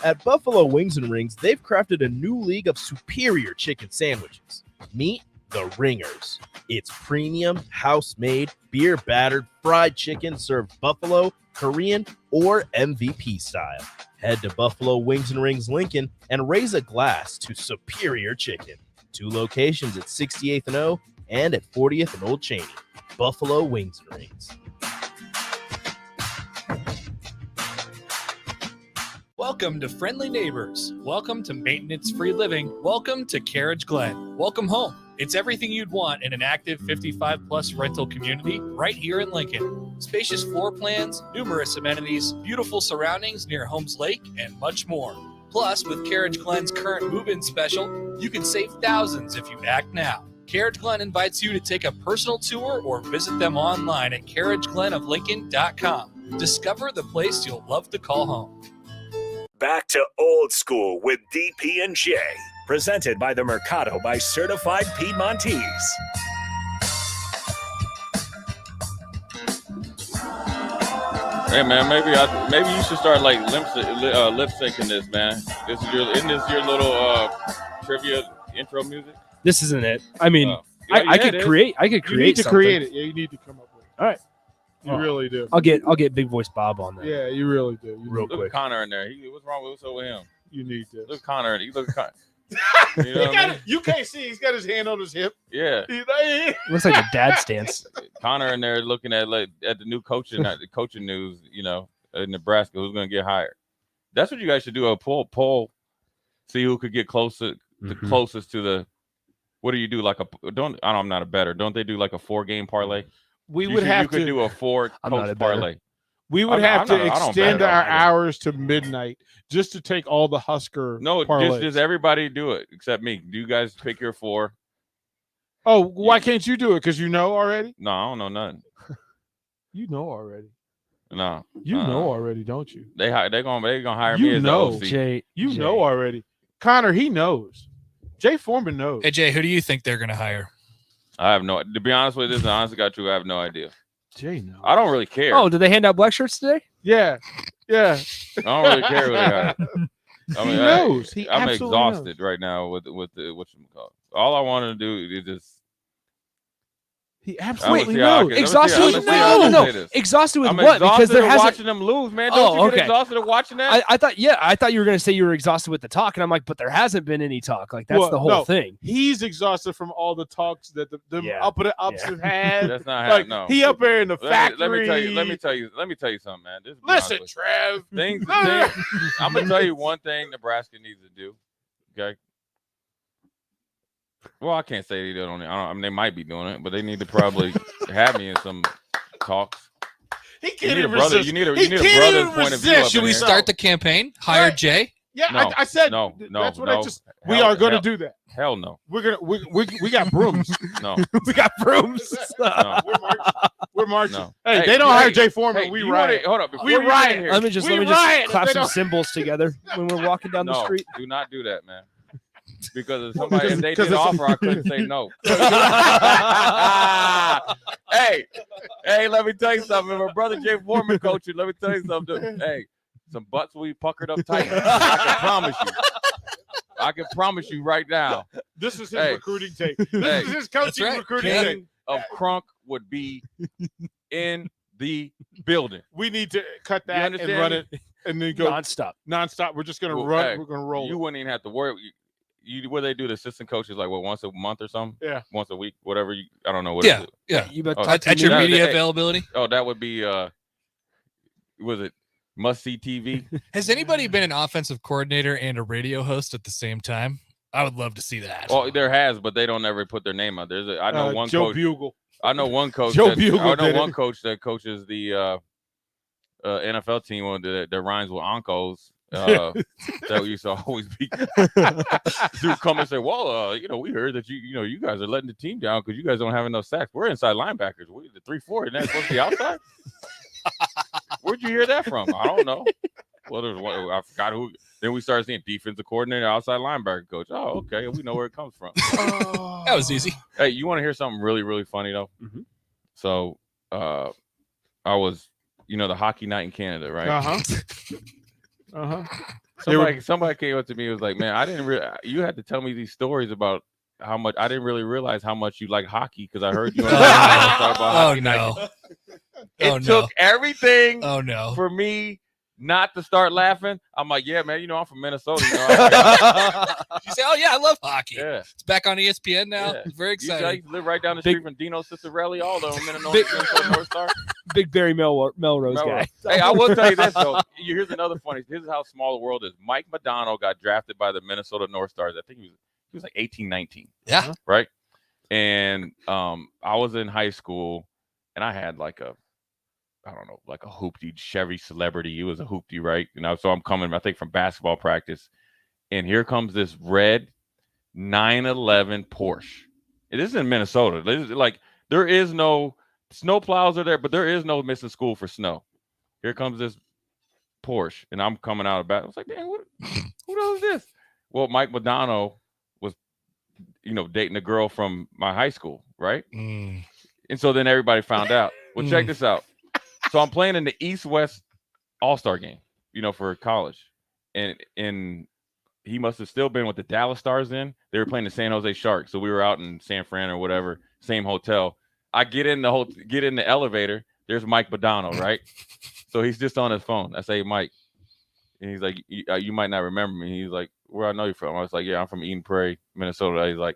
At Buffalo Wings and Rings, they've crafted a new league of superior chicken sandwiches. Meet the Ringers. It's premium, house-made, beer-battered, fried chicken served buffalo, Korean, or MVP style. Head to Buffalo Wings and Rings Lincoln and raise a glass to superior chicken. 2 locations at 68th and O and at 40th and Old Cheney. Buffalo Wings and Rings. Welcome to Friendly Neighbors. Welcome to maintenance-free living. Welcome to Carriage Glen. Welcome home. It's everything you'd want in an active 55-plus rental community right here in Lincoln. Spacious floor plans, numerous amenities, beautiful surroundings near Holmes Lake, and much more. Plus, with Carriage Glen's current move-in special, you can save thousands if you act now. Carriage Glen invites you to take a personal tour or visit them online at carriageglenoflincoln.com. Discover the place you'll love to call home. Back to Old School with DP and J. Presented by the Mercado by Certified Piedmontese. Hey man, maybe you should start like lip syncing this, man. Isn't this your little trivia intro music? This isn't it. I mean, I could create. I could create. You need to something. create it. Yeah, you need to come up with it. All right. You really do. I'll get Big Voice Bob on that. Yeah, you really do. Real Look quick. Connor in there. What's wrong with him? You need this. Look Connor. You know what I mean? You can't see. He's got his hand on his hip. Yeah. Looks like the dad stance. Connor in there looking at the new coaching news, in Nebraska, who's going to get hired. That's what you guys should do, a poll, see who could get closest to the. What do you do? I'm not a better. Don't they do like a 4-game parlay? We would have to do a 4-coach parlay. We would have to extend our hours to midnight just to take all the Husker. No, parlays. just everybody do it except me. Do you guys pick your 4? Oh, why can't you do it? Because you know already? No, I don't know nothing. You know already. No, you know already, don't you? They gonna hire You me as know, the OC. Jay. You know already. Connor, he knows. Jay Foreman knows. Hey, Jay, who do you think they're going to hire? I have no. To be honest with you, this is honestly got you. I have no idea. Jay knows. I don't really care. Oh, did they hand out black shirts today? Yeah. I don't really care who they hire. I mean, He knows. He I'm absolutely exhausted right now with the whatchamacallit. All I want to do is just. He absolutely knows. Exhausted with no. Exhausted with I'm what? Because exhausted there of hasn't. watching them lose, man. Don't you get exhausted of watching that? I thought you were going to say you were exhausted with the talk, and I'm like, but there hasn't been any talk. Like that's the whole thing. He's exhausted from all the talks that the ups have had. That's not like, no. He up there in the factory. Let me tell you something, man. Listen, Trev. Things. I'm gonna tell you one thing Nebraska needs to do. Okay. Well, I can't say they don't. I mean, they might be doing it, but they need to probably have me in some talks. He can't even brother. resist. You need a brother's point of view. Should we start the campaign? Hire Jay? Yeah, No, I said no. That's what I just. We are going to do that. Hell no. We're gonna. We got brooms. No. We got brooms. No. We're marching. No. Hey, they don't hire Jay Foreman. We riot. Hold up. We riot. Let me just clap some cymbals together when we're walking down the street. Do not do that, man. Because if they did offer, I couldn't say no. hey, let me tell you something. If my brother Jay Foreman coaching, let me tell you something. Hey, some butts will be puckered up tight. I can promise you right now. This is his recruiting tape. This is his coaching recruiting tape. Of Crunk would be in the building. We need to cut that and run it and then go nonstop. We're just gonna run. Hey, we're gonna roll. You wouldn't even have to worry. What they do, the assistant coaches like once a month or something? Yeah. Once a week, whatever I don't know what Yeah. it is. Yeah. You bet At your media availability? Oh, that would be was it must see TV? Has anybody been an offensive coordinator and a radio host at the same time? I would love to see that. Well, there has, but they don't ever put their name out. I know one Joe coach. Bugle. I know one coach. Joe Bugle. I know one coach that coaches the NFL team that rhymes with Onkos. That used to always be dude come and say, well, we heard that you guys are letting the team down because you guys don't have enough sacks. We're inside linebackers. We're the 3-4, and that's supposed to be outside. Where'd you hear that from? I don't know. Well, there's one. I forgot who. Then we started seeing defensive coordinator, outside linebacker coach. Oh, okay, we know where it comes from. That was easy. Hey, you want to hear something really, really funny though? Mm-hmm. So, I was, the hockey night in Canada, right? Somebody came up to me and was like, man, I didn't really, you had to tell me these stories about how much, I didn't really realize how much you like hockey because I heard you on the talk about hockey night. It took everything for me not to start laughing. I'm like, yeah, man, I'm from Minnesota. You say, oh, yeah, I love hockey. Yeah. It's back on ESPN now. Yeah. Very exciting. You live right down the street from Dino Cicerelli, all of them in the North Star. Big Barry Melrose guy. Hey, I will tell you this, though. Here's another funny. This is how small the world is. Mike Madonna got drafted by the Minnesota North Stars. I think he was like 18, 19. Yeah. Right? And I was in high school, and I had like a hoopty Chevy Celebrity. He was a hoopty, right? So I'm coming, I think, from basketball practice, and here comes this red 911 Porsche. This is in Minnesota. This is like there is no snow plows are there, but there is no missing school for snow. Here comes this Porsche, and I'm coming out of back. I was like, damn, who the hell is this? Well, Mike Madonna was, dating a girl from my high school, right? And so then everybody found out. Well, check this out. So I'm playing in the East-West All-Star game, for college. And he must have still been with the Dallas Stars then. They were playing the San Jose Sharks. So we were out in San Fran or whatever, same hotel. I get in the elevator. There's Mike Madonna, right? So he's just on his phone. I say, Mike. And he's like, you might not remember me. He's like, where I know you from? I was like, yeah, I'm from Eden Prairie, Minnesota. He's like,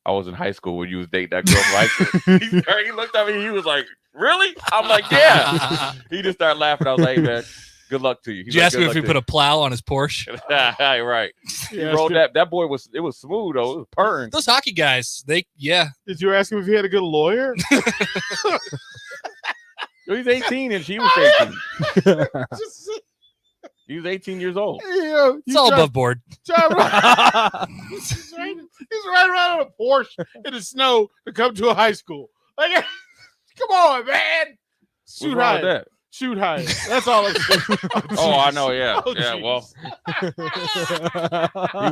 I was in high school when you was dating that girl from high school. He looked at me and he was like, really? I'm like, yeah. He just started laughing. I was like, hey, man, good luck to you. Did you ask him if he put a plow on his Porsche? Right. He rolled that boy was smooth though. It was purring. Those hockey guys, Did you ask him if he had a good lawyer? He's 18 and she was 18. He was 18 years old. It's all above board. He's right around on a Porsche in the snow to come to a high school. Like, come on, man. Shoot wrong high. with that? Shoot high. That's all I'm saying. Oh, I know. Yeah. Oh, yeah. geez. Well, he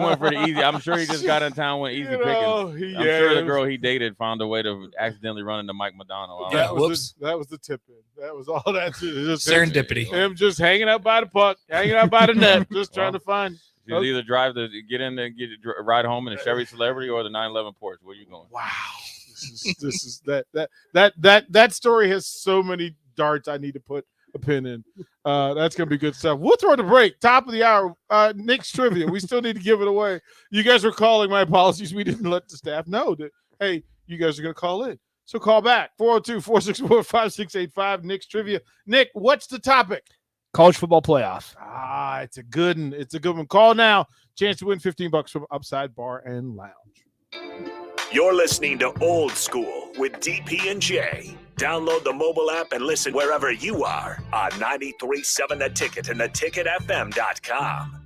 went for the easy. I'm sure he just got in town with easy pickings. I'm sure the girl he dated found a way to accidentally run into Mike Madonna. That was the tip in. That was all that. Just Serendipity. Him just hanging out by the puck, hanging out by the net, just trying to find. You either drive to get in there and get a ride home in a Chevy Celebrity or the 911 Porsche. Where you going? Wow. This is that story has so many darts I need to put a pin in. That's gonna be good stuff. We'll throw the break. Top of the hour. Nick's trivia. We still need to give it away. You guys were calling. My apologies. We didn't let the staff know that. Hey, you guys are gonna call in. So call back 402-464-5685. Nick's trivia. Nick, what's the topic? College football playoff. It's a good one. It's a good one. Call now. Chance to win $15 from Upside Bar and Lounge. You're listening to Old School with DP and J. Download the mobile app and listen wherever you are on 93.7 The Ticket and theticketfm.com.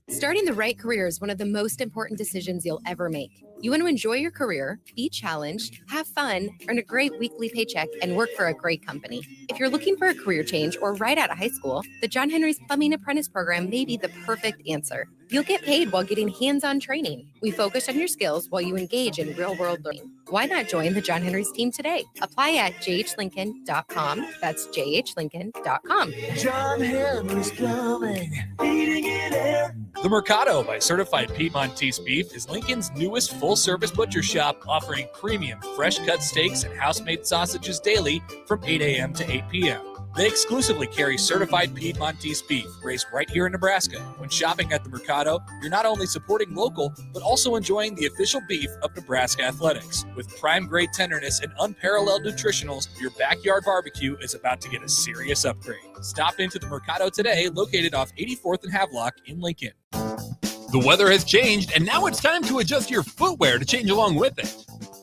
Starting the right career is one of the most important decisions you'll ever make. You want to enjoy your career, be challenged, have fun, earn a great weekly paycheck, and work for a great company. If you're looking for a career change or right out of high school, the John Henry's Plumbing Apprentice Program may be the perfect answer. You'll get paid while getting hands-on training. We focus on your skills while you engage in real-world learning. Why not join the John Henry's team today? Apply at jhlincoln.com. That's jhlincoln.com. John Henry's Plumbing, heating and air. The Mercado by Certified Piedmontese Beef is Lincoln's newest full-service butcher shop, offering premium fresh-cut steaks and house-made sausages daily from 8 a.m. to 8 p.m. They exclusively carry certified Piedmontese beef raised right here in Nebraska. When shopping at the Mercado, you're not only supporting local, but also enjoying the official beef of Nebraska Athletics. With prime-grade tenderness and unparalleled nutritionals, your backyard barbecue is about to get a serious upgrade. Stop into the Mercado today, located off 84th and Havelock in Lincoln. The weather has changed, and now it's time to adjust your footwear to change along with it.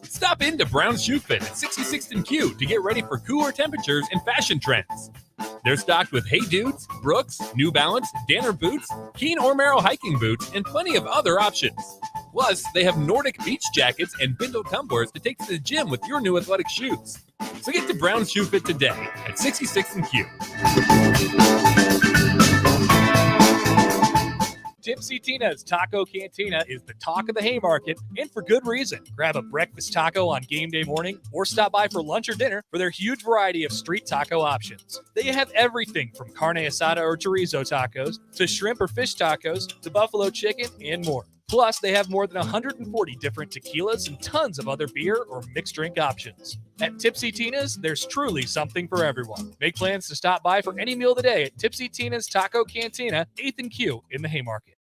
Stop into Brown's Shoe Fit at 66th and Q to get ready for cooler temperatures and fashion trends. They're stocked with Hey Dudes, Brooks, New Balance, Danner boots, Keen or Merrill hiking boots, and plenty of other options. Plus, they have Nordic beach jackets and bindle tumblers to take to the gym with your new athletic shoes. So get to Brown's Shoe Fit today at 66th and Q. Tipsy Tina's Taco Cantina is the talk of the Haymarket, and for good reason. Grab a breakfast taco on game day morning or stop by for lunch or dinner for their huge variety of street taco options. They have everything from carne asada or chorizo tacos to shrimp or fish tacos to buffalo chicken and more. Plus, they have more than 140 different tequilas and tons of other beer or mixed drink options. At Tipsy Tina's, there's truly something for everyone. Make plans to stop by for any meal of the day at Tipsy Tina's Taco Cantina, 8th and Q in the Haymarket.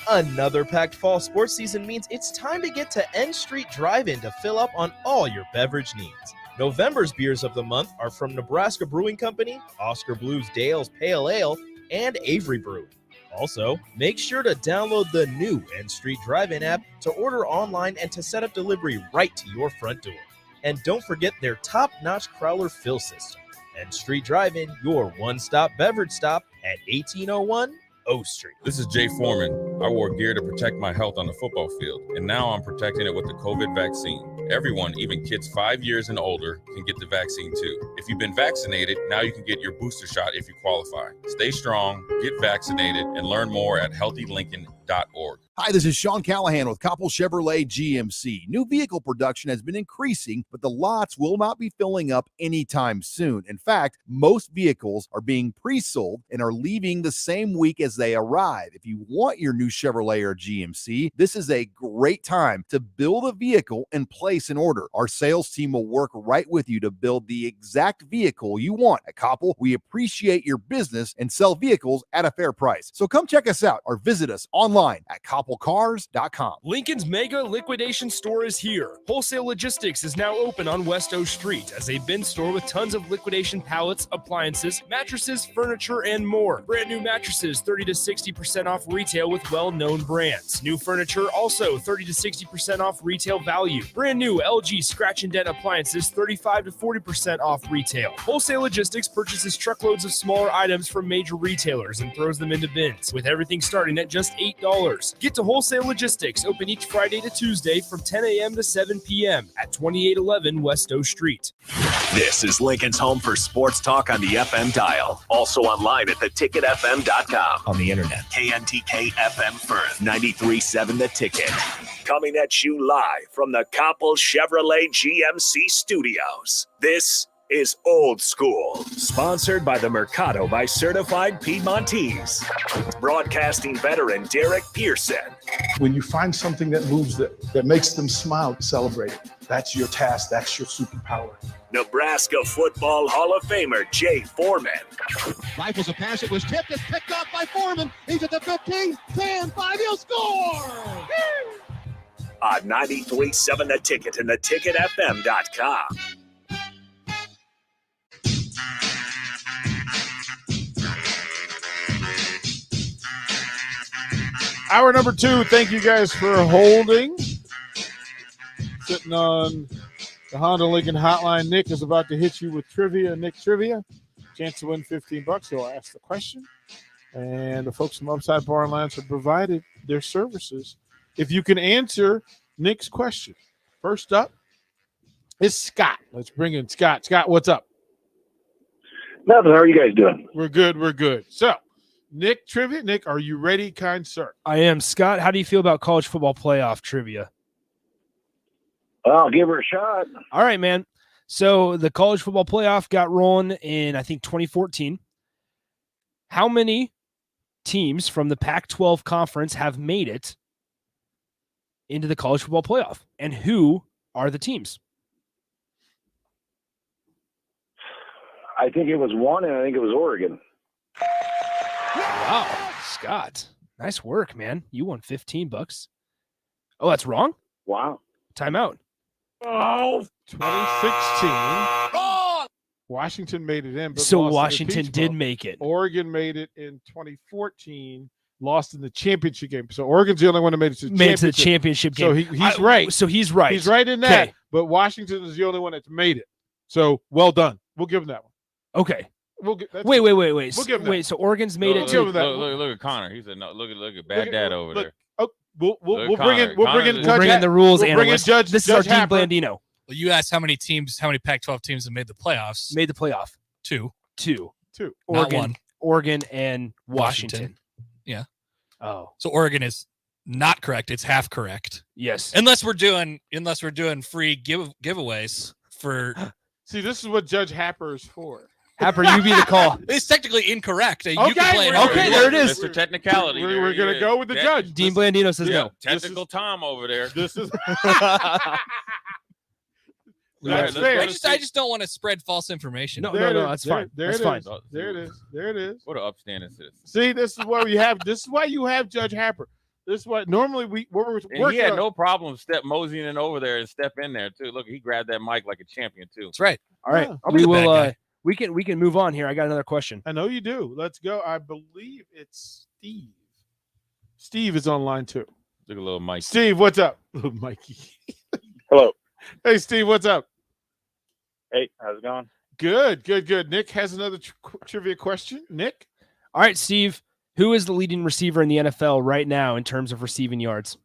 Another packed fall sports season means it's time to get to N Street Drive-In to fill up on all your beverage needs. November's beers of the month are from Nebraska Brewing Company, Oscar Blues Dale's Pale Ale, and Avery Brewing. Also, make sure to download the new N Street Drive-In app to order online and to set up delivery right to your front door. And don't forget their top-notch Crowler fill system. N Street Drive-In, your one-stop beverage stop at 1801 O Street. This is Jay Foreman. I wore gear to protect my health on the football field, and now I'm protecting it with the COVID vaccine. Everyone, even kids 5 years and older, can get the vaccine too. If you've been vaccinated, now you can get your booster shot if you qualify. Stay strong, get vaccinated, and learn more at healthylincoln.com. Chevrolet.org. Hi, this is Sean Callahan with Koppel Chevrolet GMC. New vehicle production has been increasing, but the lots will not be filling up anytime soon. In fact, most vehicles are being pre-sold and are leaving the same week as they arrive. If you want your new Chevrolet or GMC, this is a great time to build a vehicle and place an order. Our sales team will work right with you to build the exact vehicle you want. At Koppel, we appreciate your business and sell vehicles at a fair price. So come check us out or visit us online at koppelcars.com. Lincoln's Mega Liquidation Store is here. Wholesale Logistics is now open on West O Street as a bin store with tons of liquidation pallets, appliances, mattresses, furniture, and more. Brand new mattresses 30 to 60% off retail with well-known brands. New furniture also 30 to 60% off retail value. Brand new LG scratch and dent appliances 35 to 40% off retail. Wholesale Logistics purchases truckloads of smaller items from major retailers and throws them into bins, with everything starting at just $8. Get to Wholesale Logistics, open each Friday to Tuesday from 10 a.m. to 7 p.m. at 2811 West O Street. This is Lincoln's home for sports talk on the FM dial. Also online at theticketfm.com. On the internet. KNTK FM Firth, 93.7 The Ticket. Coming at you live from the Koppel Chevrolet GMC studios. This is Old School. Sponsored by the Mercado by Certified Piedmontese. Broadcasting veteran Derek Pearson. When you find something that moves that makes them smile, celebrate it. That's your task. That's your superpower. Nebraska Football Hall of Famer Jay Foreman. Rifles a pass. It was tipped. It's picked off by Foreman. He's at the 15, 10, 5. He'll score. On 93.7 The Ticket and theticketfm.com. Hour number 2. Thank you guys for holding. Sitting on the Honda Lincoln hotline. Nick is about to hit you with trivia. Nick Trivia. Chance to win $15. He'll ask the question. And the folks from Upside Bar and Lounge have provided their services. If you can answer Nick's question. First up is Scott. Let's bring in Scott. Scott, what's up? Nothing. How are you guys doing? We're good. We're good. So, Nick Trivia. Nick, are you ready, kind sir? I am. Scott, how do you feel about college football playoff trivia? I'll give her a shot. All right, man. So the college football playoff got rolling in, I think, 2014. How many teams from the Pac-12 conference have made it into the college football playoff? And who are the teams? I think it was one, and I think it was Oregon. Wow, Scott. Nice work, man. You won $15. Oh, that's wrong? Wow. Timeout. Oh, 2016. Washington made it in. But So lost to Washington Peach did Bowl. make it. Oregon made it in 2014, lost in the championship game. So Oregon's the only one that made it to the Made it championship. to the championship So game. he's right. So he's right. He's right in that. Okay. But Washington is the only one that's made it. So well done. We'll give him that one. Okay. We'll get, that's Wait. We'll give him that. Wait, so Oregon's made it We'll to give him that. Look at Connor. He said, "No, look at bad dad over there." Oh, we'll Look bring at in we'll Connor. bring in We'll Judge bring in the rules we'll bring in analyst. Judge. This is Judge our Dean Happer. Blandino. Well, you asked how many Pac-12 teams have made the playoffs. Made the playoff. Two. Two. Not one. Oregon and Washington. Yeah. Oh. So Oregon is not correct. It's half correct. Yes. Unless we're doing free giveaways for. See, this is what Judge Happer is for. Happer, you be the call. It's technically incorrect. You Okay, can play it. Okay, there it is. Mr. Technicality. We're going to go with the judge. Dean Blandino says no. Technical Tom over there. This is That's fair. I just don't want to spread false information. No, There it is. that's fine. There That's it fine. is. There it is. There it is. What an upstanding citizen. See, this is why you have. This is why you have Judge Happer. This is what normally we're And working he had on. no problem moseying in over there and step in there too. Look, he grabbed that mic like a champion too. That's right. All right. Yeah. I'll be We the bad will guy. we can move on here. I got another question. I know you do. Let's go. I believe it's Steve. Steve is on line 2. Look at little Mike. Steve, what's up? Little Mikey. Hello. Hey, Steve, what's up? Hey, how's it going? Good. Nick has another trivia question. Nick? All right, Steve. Who is the leading receiver in the NFL right now in terms of receiving yards?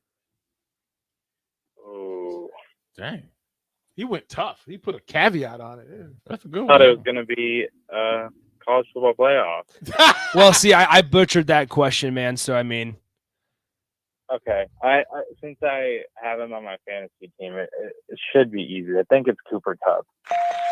Oh, Dang. He went tough. He put a caveat on it. That's a good thought one. it was going to be college football playoff. Well, see, I butchered that question, man. So I mean, Okay. I since I have him on my fantasy team, it should be easy. I think it's Cooper Kupp.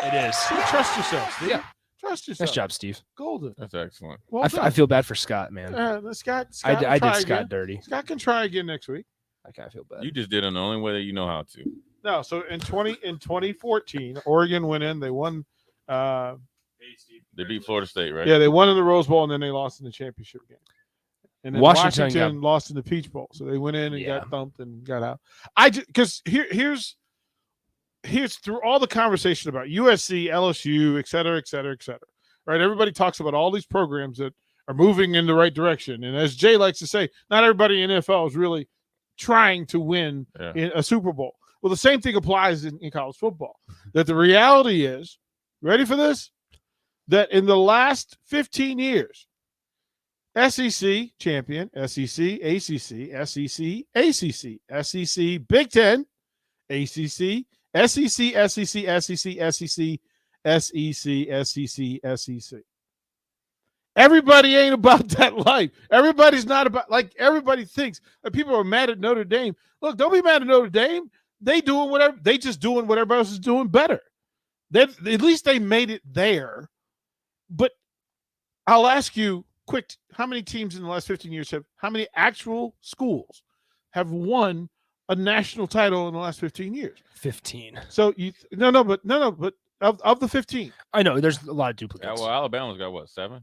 It is. Trust yourself, Steve. Yeah. Trust yourself. Nice job, Steve. Golden. That's excellent. Well I done. feel bad for Scott, man. Scott I will did try Scott again. dirty. Scott can try again next week. I kind of feel bad. You just did it the only way that you know how to. No, so in 2014, Oregon went in. They won. They beat Florida State, right? Yeah, they won in the Rose Bowl, and then they lost in the championship game. And then Washington lost in the Peach Bowl, so they went in and got thumped and got out. Because here's through all the conversation about USC, LSU, et cetera, et cetera, et cetera. Right? Everybody talks about all these programs that are moving in the right direction, and as Jay likes to say, not everybody in NFL is really trying to win in a Super Bowl. Well, the same thing applies in college football. That the reality is, ready for this? That in the last 15 years, SEC champion, SEC, ACC, SEC, ACC, SEC, Big Ten, ACC, SEC, SEC, SEC, SEC, SEC, SEC. Everybody ain't about that life. Everybody's not about, like everybody thinks. Like people are mad at Notre Dame. Look, don't be mad at Notre Dame. They just doing what everybody else is doing better. At least they made it there. But I'll ask you quick, how many teams in the last 15 years how many actual schools have won a national title in the last 15 years? 15. So but of the 15. I know there's a lot of duplicates. Yeah, well, Alabama's got what, 7?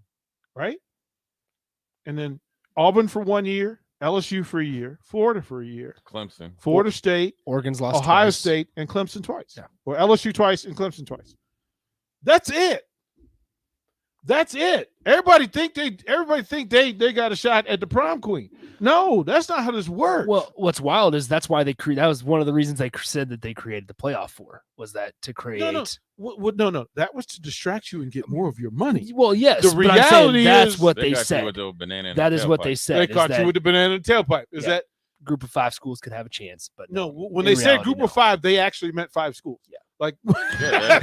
Right? And then Auburn for 1 year, LSU for a year, Florida for a year, Clemson, Florida State, Oregon's lost Ohio twice. State, and Clemson twice. Yeah. Or LSU twice and Clemson twice. That's it. That's it. Everybody think they got a shot at the prom queen. No, that's not how this works. Well, what's wild is that's why that was one of the reasons they said that they created the playoff for, was that to create. No. That was to distract you and get more of your money. Well, yes. The but I'm saying reality that's is what they they got you said. with the banana in That the is what tailpipe. they said. They caught is you that with the banana in the tailpipe. Is that group of 5 schools could have a chance? But no? When in they said reality, group no. of 5, they actually meant 5 schools. Yeah. Like yeah.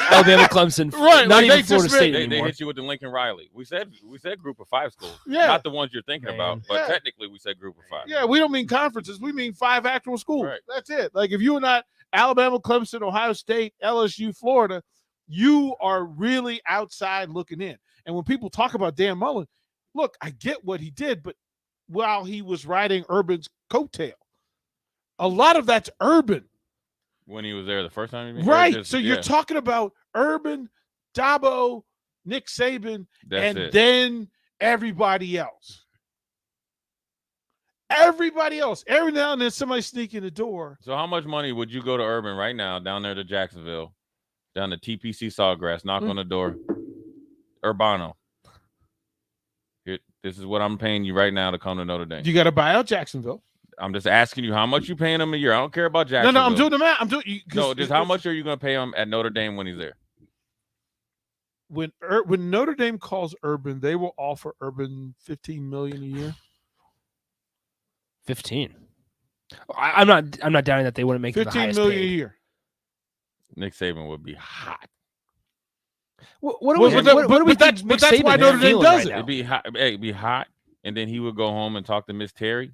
Alabama, Clemson, right? Not like even Florida State They anymore. hit you with the Lincoln Riley. We said group of 5 schools. Yeah. Not the ones you're thinking about, but technically we said group of 5. Yeah, we don't mean conferences. We mean 5 actual schools. Right. That's it. Like if you are not Alabama, Clemson, Ohio State, LSU, Florida, you are really outside looking in. And when people talk about Dan Mullen, look, I get what he did, but while he was riding Urban's coattail, a lot of that's Urban. When he was there the first time, you mean? Right. So you're talking about Urban, Dabo, Nick Saban, then everybody else. Everybody else. Every now and then somebody sneak in the door. So how much money would you go to Urban right now, down there to Jacksonville, down to TPC Sawgrass, knock on the door? Urbano. Here, this is what I'm paying you right now to come to Notre Dame. You got to buy out Jacksonville. I'm just asking you how much you paying him a year. I don't care about Jacksonville. No, I'm doing the math. Just how much are you going to pay him at Notre Dame when he's there? When Notre Dame calls Urban, they will offer Urban $15 million a year. 15. I'm not doubting that they wouldn't make $15 million a year. Nick Saban would be hot. What do we think Nick that's Saban why is Notre Dame feeling does right it. now? It'd be hot. Hey, it'd be hot, and then he would go home and talk to Miss Terry,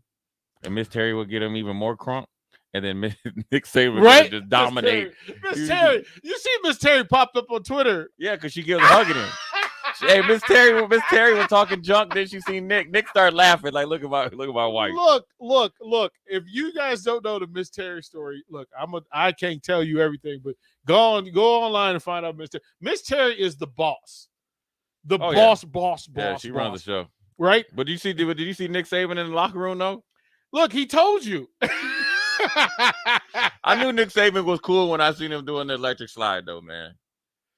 and Miss Terry would get him even more crunk, and then Nick Saban would just dominate. Miss Terry, you see Miss Terry popped up on Twitter. Yeah, because she gives hugging him. Hey, Miss Terry was talking junk. Then she seen Nick. Nick started laughing like, look at my wife. Look. If you guys don't know the Miss Terry story, look, I can't tell you everything, but go online and find out Miss Terry. Miss Terry is the boss. Boss. Yeah, she runs the show. Right? But did you see Nick Saban in the locker room though? Look, he told you. I knew Nick Saban was cool when I seen him doing the electric slide though, man.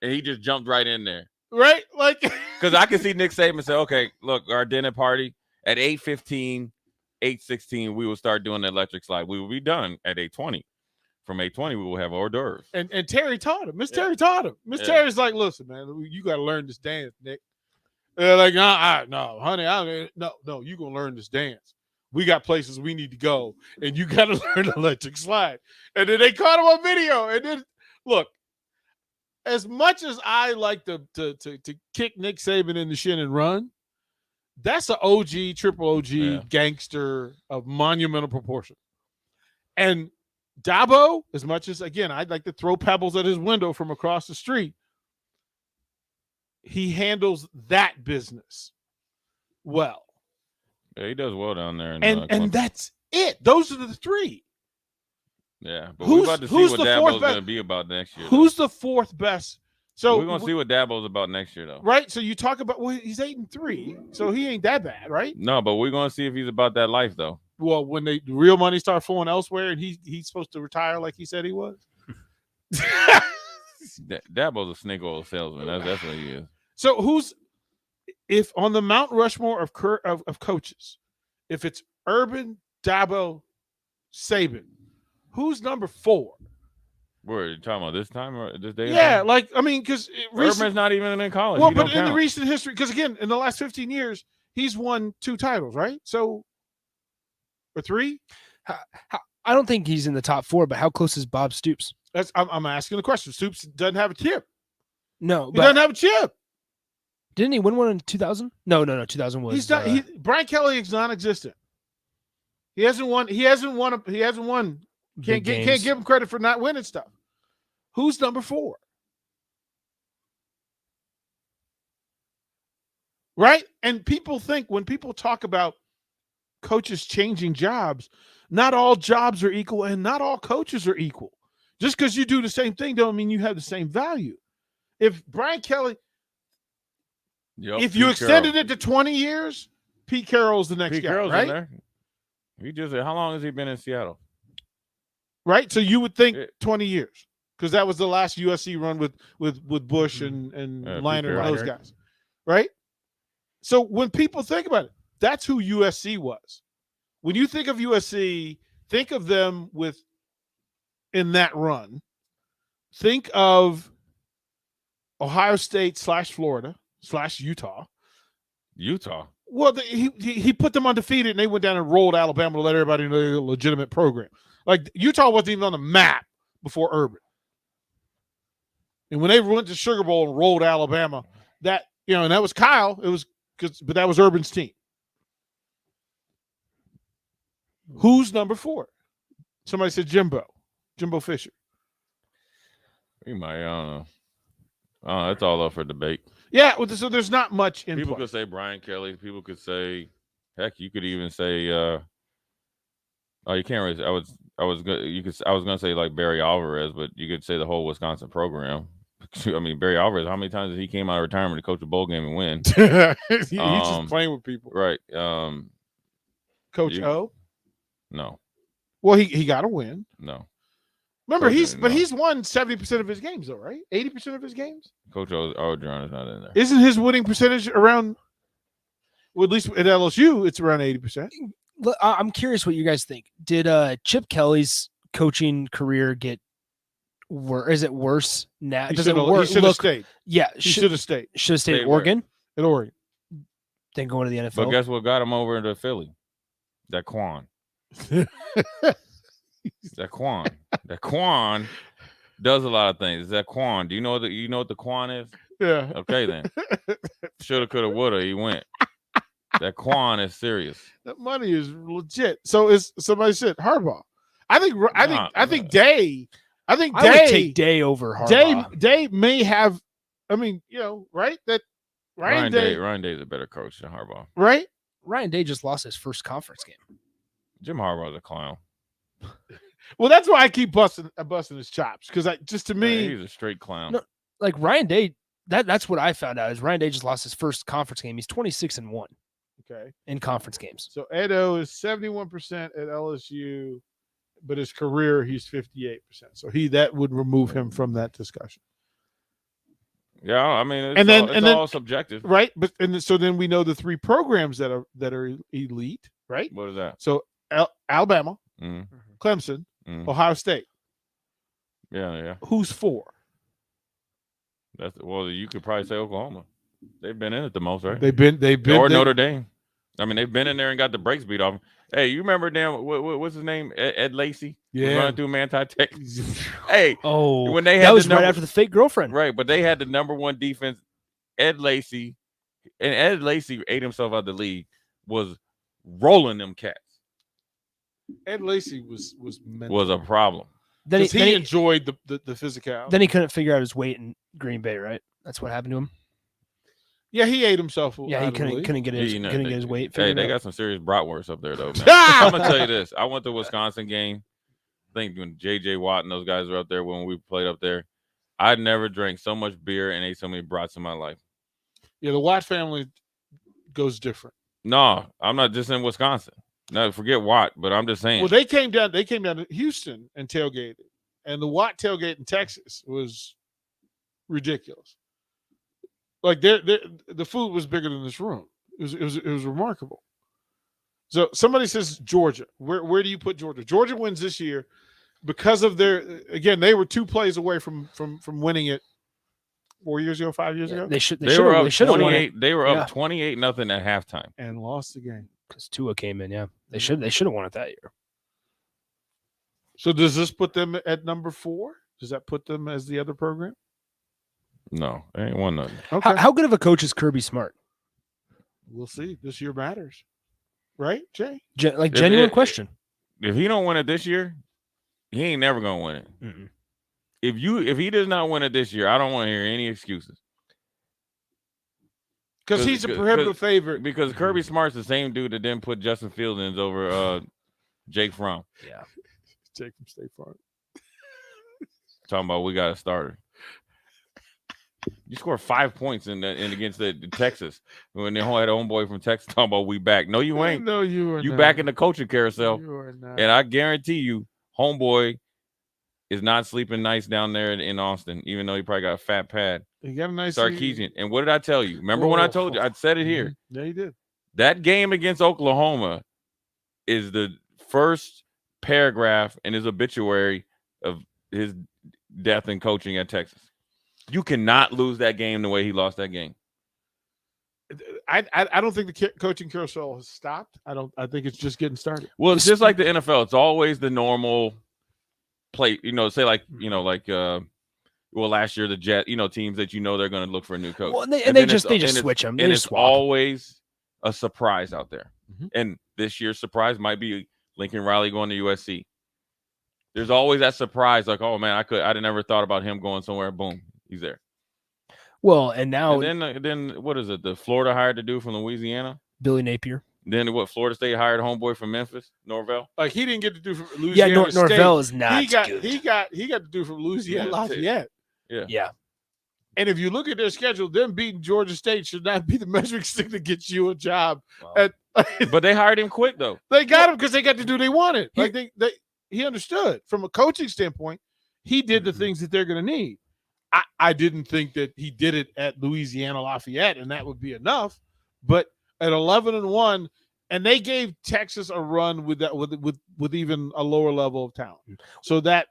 And he just jumped right in there. Right? Like because I can see Nick Saban say, okay, look, our dinner party at 8:15, 8:16, we will start doing the electric slide. We will be done at 8:20. From 8:20, we will have hors d'oeuvres. And Terry taught him. Miss Terry taught him. Miss Terry's like, listen, man, you got to learn this dance, Nick. They're like, no, honey, no, you gonna learn this dance. We got places we need to go, and you got to learn the electric slide. And then they caught him on video. And then look, as much as I like to kick Nick Saban in the shin and run, That's an OG, triple OG gangster of monumental proportion. And Dabo, as much as, again, I'd like to throw pebbles at his window from across the street, he handles that business well. Yeah, he does well down there. And that's it. Those are the three. Yeah, but we're about to see what Dabo's going to be about next year. Who's the fourth best? So we're going to see what Dabo's about next year, though. Right? So you talk about, well, he's 8-3, so he ain't that bad, right? No, but we're going to see if he's about that life, though. Well, when the real money start flowing elsewhere and he's supposed to retire like he said he was. Dabo's a snake oil salesman. That's what he is. So if on the Mount Rushmore of coaches, if it's Urban, Dabo, Saban, who's number 4? Where are you talking about, this time or this day? Yeah, like, I mean, because Urban's not even in college. Well, but in the recent history, because again, in the last 15 years, he's won 2 titles, right? So, or 3? I don't think he's in the top 4, but how close is Bob Stoops? I'm asking the question. Stoops doesn't have a chip. No, he doesn't have a chip. Didn't he win one in 2000? No. 2000 was. He's not. Brian Kelly is non-existent. He hasn't won. Can't give him credit for not winning stuff. Who's number 4? Right? And people think when people talk about coaches changing jobs, not all jobs are equal and not all coaches are equal. Just because you do the same thing don't mean you have the same value. If Brian Kelly, if you extended it to 20 years, Pete Carroll's the next guy, Carroll's right? in there. He just how long has he been in Seattle? Right? So you would think 20 years because that was the last USC run with Bush and Leinart and those guys, right? So when people think about it, that's who USC was. When you think of USC, think of them in that run. Think of Ohio State / Florida / Utah. Utah. Well, he put them undefeated, and they went down and rolled Alabama to let everybody know they're a legitimate program. Like Utah wasn't even on the map before Urban. And when they went to Sugar Bowl and rolled Alabama, and that was Kyle. But that was Urban's team. Who's number 4? Somebody said Jimbo Fisher. He might. I don't know. That's all up for debate. Yeah, so there's not much in People play. could say Brian Kelly. People could say, heck, you could even say. You can't really. I was gonna say like Barry Alvarez, but you could say the whole Wisconsin program. I mean, Barry Alvarez. How many times has he came out of retirement to coach a bowl game and win? He's just playing with people, right? Coach O. No. Well, he got a win. No. Remember, he's won 70% of his games, though, right? 80% of his games. Coach Orgeron is not in there. Isn't his winning percentage around? Well, at least at LSU, it's around 80%. I'm curious what you guys think. Did Chip Kelly's coaching career get worse? Is it worse now? He should have stayed. Yeah, he should have stayed. Should have stayed at Oregon. At Oregon. Then going to the NFL. But guess what got him over into Philly? That Quan. That Quan does a lot of things. That Quan. Do you know what the Quan is? Yeah. Okay then. Shoulda, coulda, woulda. He went. That Quan is serious. That money is legit. So is somebody said Harbaugh. I think Day. I would take Day over Harbaugh. Day may have. I mean, right? That Ryan Day is a better coach than Harbaugh. Right? Ryan Day just lost his first conference game. Jim Harbaugh's a clown. Well, that's why I keep busting his chops because to me, he's a straight clown. No, like Ryan Day. That's what I found out is Ryan Day just lost his first conference game. He's 26-1. Okay. In conference games. So Edo is 71% at LSU, but his career he's 58%. So that would remove him from that discussion. Yeah, I mean, it's all subjective, right? But so then we know the 3 programs that are elite, right? What is that? So Alabama, Clemson, Ohio State. Yeah. Who's 4? You could probably say Oklahoma. They've been in it the most, right? They've been Notre Dame. I mean, they've been in there and got the brakes beat off them. Hey, you remember what's his name? Ed Lacy? Yeah. Running through Manti Tech. Hey. Oh, when they had that was right after the fake girlfriend. Right, but they had the #1 defense. Ed Lacy, And Ed Lacy ate himself out the league, was rolling them cats. Ed Lacy was a problem. Then Because he enjoyed the physicality. Then he couldn't figure out his weight in Green Bay, right? That's what happened to him. Yeah, he ate himself. Yeah, he couldn't get his couldn't get his weight Hey, figured they out. got some serious bratwurst up there, though, man. I'm gonna tell you this. I went to a Wisconsin game. I think when J.J. Watt and those guys were up there when we played up there. I never drank so much beer and ate so many brats in my life. Yeah, the Watt family goes different. No, I'm not just in Wisconsin. No, forget Watt, but I'm just saying. Well, they came down to Houston and tailgated, and the Watt tailgate in Texas was ridiculous. Like the food was bigger than this room. It was remarkable. So somebody says Georgia. Where do you put Georgia? Georgia wins this year because of they were 2 plays away from winning it 4 years ago, 5 years ago. They were up 28. They were up 28-0 at halftime and lost the game because Tua came in. Yeah, they should have won it that year. So does this put them at number 4? Does that put them as the other program? No, they ain't won nothing. Okay. How good of a coach is Kirby Smart? We'll see. This year matters, right, Jay? Genuine question. If he don't win it this year, he ain't never gonna win it. Mm-mm. If he does not win it this year, I don't want to hear any excuses. Because he's a prohibitive favorite. Because Kirby Smart's the same dude that didn't put Justin Fields over Jake Fromm. Yeah, Jake from State Farm. Talking about we got a starter. You scored 5 points in against the Texas when they had a homeboy from Texas talking about we back. No, you ain't. No, you are. You not. back in the coaching carousel. You are not. And I guarantee you, homeboy is not sleeping nice down there in Austin, even though he probably got a fat pad. He got a nice Sarkeesian. And what did I tell you? Remember when I told you? I said it here. Yeah, you did. That game against Oklahoma is the first paragraph in his obituary of his death in coaching at Texas. You cannot lose that game the way he lost that game. I don't think the coaching carousel has stopped. I think it's just getting started. Well, it's just like the NFL. It's always the normal play. Say last year the Jet. Teams that they're going to look for a new coach. Well, they just switch them. And it's always a surprise out there. Mm-hmm. And this year's surprise might be Lincoln Riley going to USC. There's always that surprise, like, oh man, I never thought about him going somewhere. Boom, he's there. Well, and now then what is it? The Florida hired the dude from Louisiana, Billy Napier. Then what? Florida State hired homeboy from Memphis, Norvell. Like he didn't get to do from Louisiana. Yeah, Norvell is not. He got good. to do from Louisiana Lafayette. Yeah. And if you look at their schedule, them beating Georgia State should not be the measuring stick that gets you a job. Wow. But they hired him quick though. They got him because they got to do what they wanted. Like he understood from a coaching standpoint. He did the things that they're going to need. I didn't think that he did it at Louisiana Lafayette, and that would be enough. But at 11-1, and they gave Texas a run with that with even a lower level of talent. So that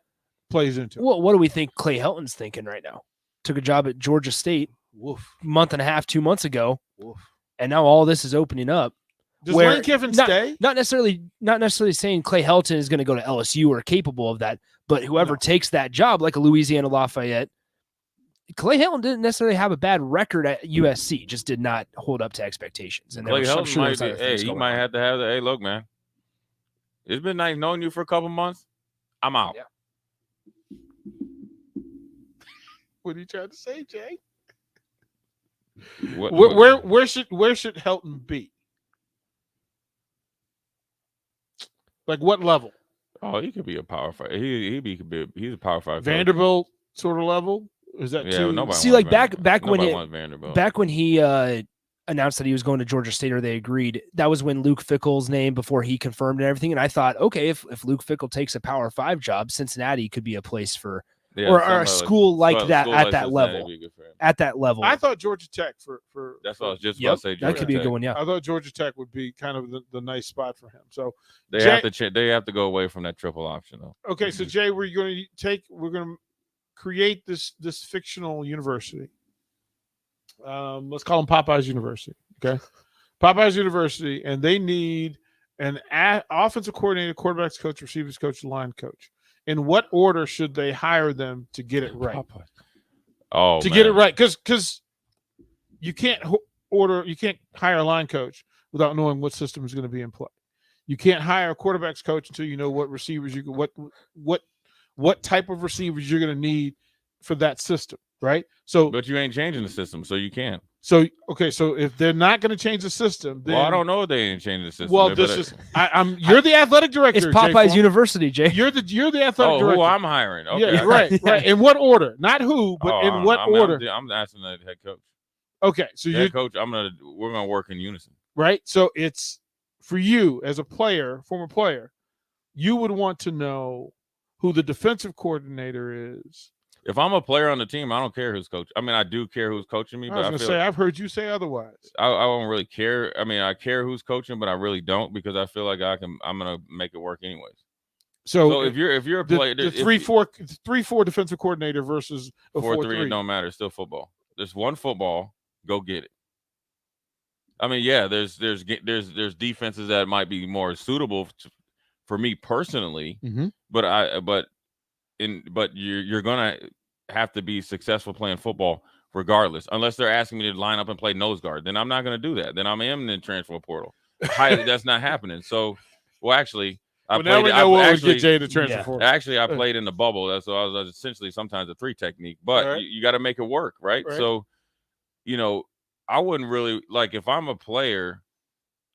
plays into it. Well, what do we think Clay Helton's thinking right now? Took a job at Georgia State month and a half, 2 months ago, and now all this is opening up. Does Lane Kiffin stay? Not necessarily saying Clay Helton is going to go to LSU or capable of that, but whoever takes that job, like a Louisiana Lafayette, Clay Helton didn't necessarily have a bad record at USC, just did not hold up to expectations. And Clay Helton might be, he might have to have the, hey, look, man, it's been nice knowing you for a couple months. I'm out. Yeah. What are you trying to say, Jay? Where should Helton be? Like what level? Oh, he could be a power five. He's a power five. Vanderbilt sort of level. Is that too? See, like back when he announced that he was going to Georgia State, or they agreed, that was when Luke Fickell's name before he confirmed and everything. And I thought, okay, if Luke Fickell takes a Power 5 job, Cincinnati could be a place for or a school like that at that level. At that level, I thought Georgia Tech for that's what I was just about to say. That could be a good one. Yeah, I thought Georgia Tech would be kind of the nice spot for him. So they have to go away from that triple option though. Okay, so Jay, we're going to create this fictional university. Let's call them Popeyes University. Okay, Popeyes University, and they need an offensive coordinator, quarterbacks coach, receivers coach, line coach. In what order should they hire them to get it right? Oh, to get it right, because you can't hire a line coach without knowing what system is going to be in play. You can't hire a quarterbacks coach until you know what receivers what type of receivers you're going to need for that system, right? So, but you ain't changing the system, so you can't. So okay, so if they're not going to change the system, then I don't know if they ain't changing the system. Well, you're the athletic director. It's Popeye's University, Jay. You're the athletic director. Who I'm hiring? Okay, yeah, right. In what order? Not who, but in what order? I'm asking the head coach. Okay, so head coach, we're gonna work in unison. Right. So it's for you as a player, former player, you would want to know who the defensive coordinator is. If I'm a player on the team, I don't care who's coaching. I mean, I do care who's coaching me, but I feel I've heard you say otherwise. I don't really care. I mean, I care who's coaching, but I really don't because I feel like I'm gonna make it work anyways. So if you're a player, the 3-4 defensive coordinator versus a 4-3, it don't matter. It's still football. There's one football. Go get it. I mean, yeah, there's defenses that might be more suitable for me personally, but you're gonna have to be successful playing football regardless, unless they're asking me to line up and play nose guard. Then I'm not going to do that. Then I'm in the transfer portal. That's not happening. So, actually, I played in the bubble. So I was essentially sometimes a 3 technique, but you got to make it work, right? So, I wouldn't really if I'm a player,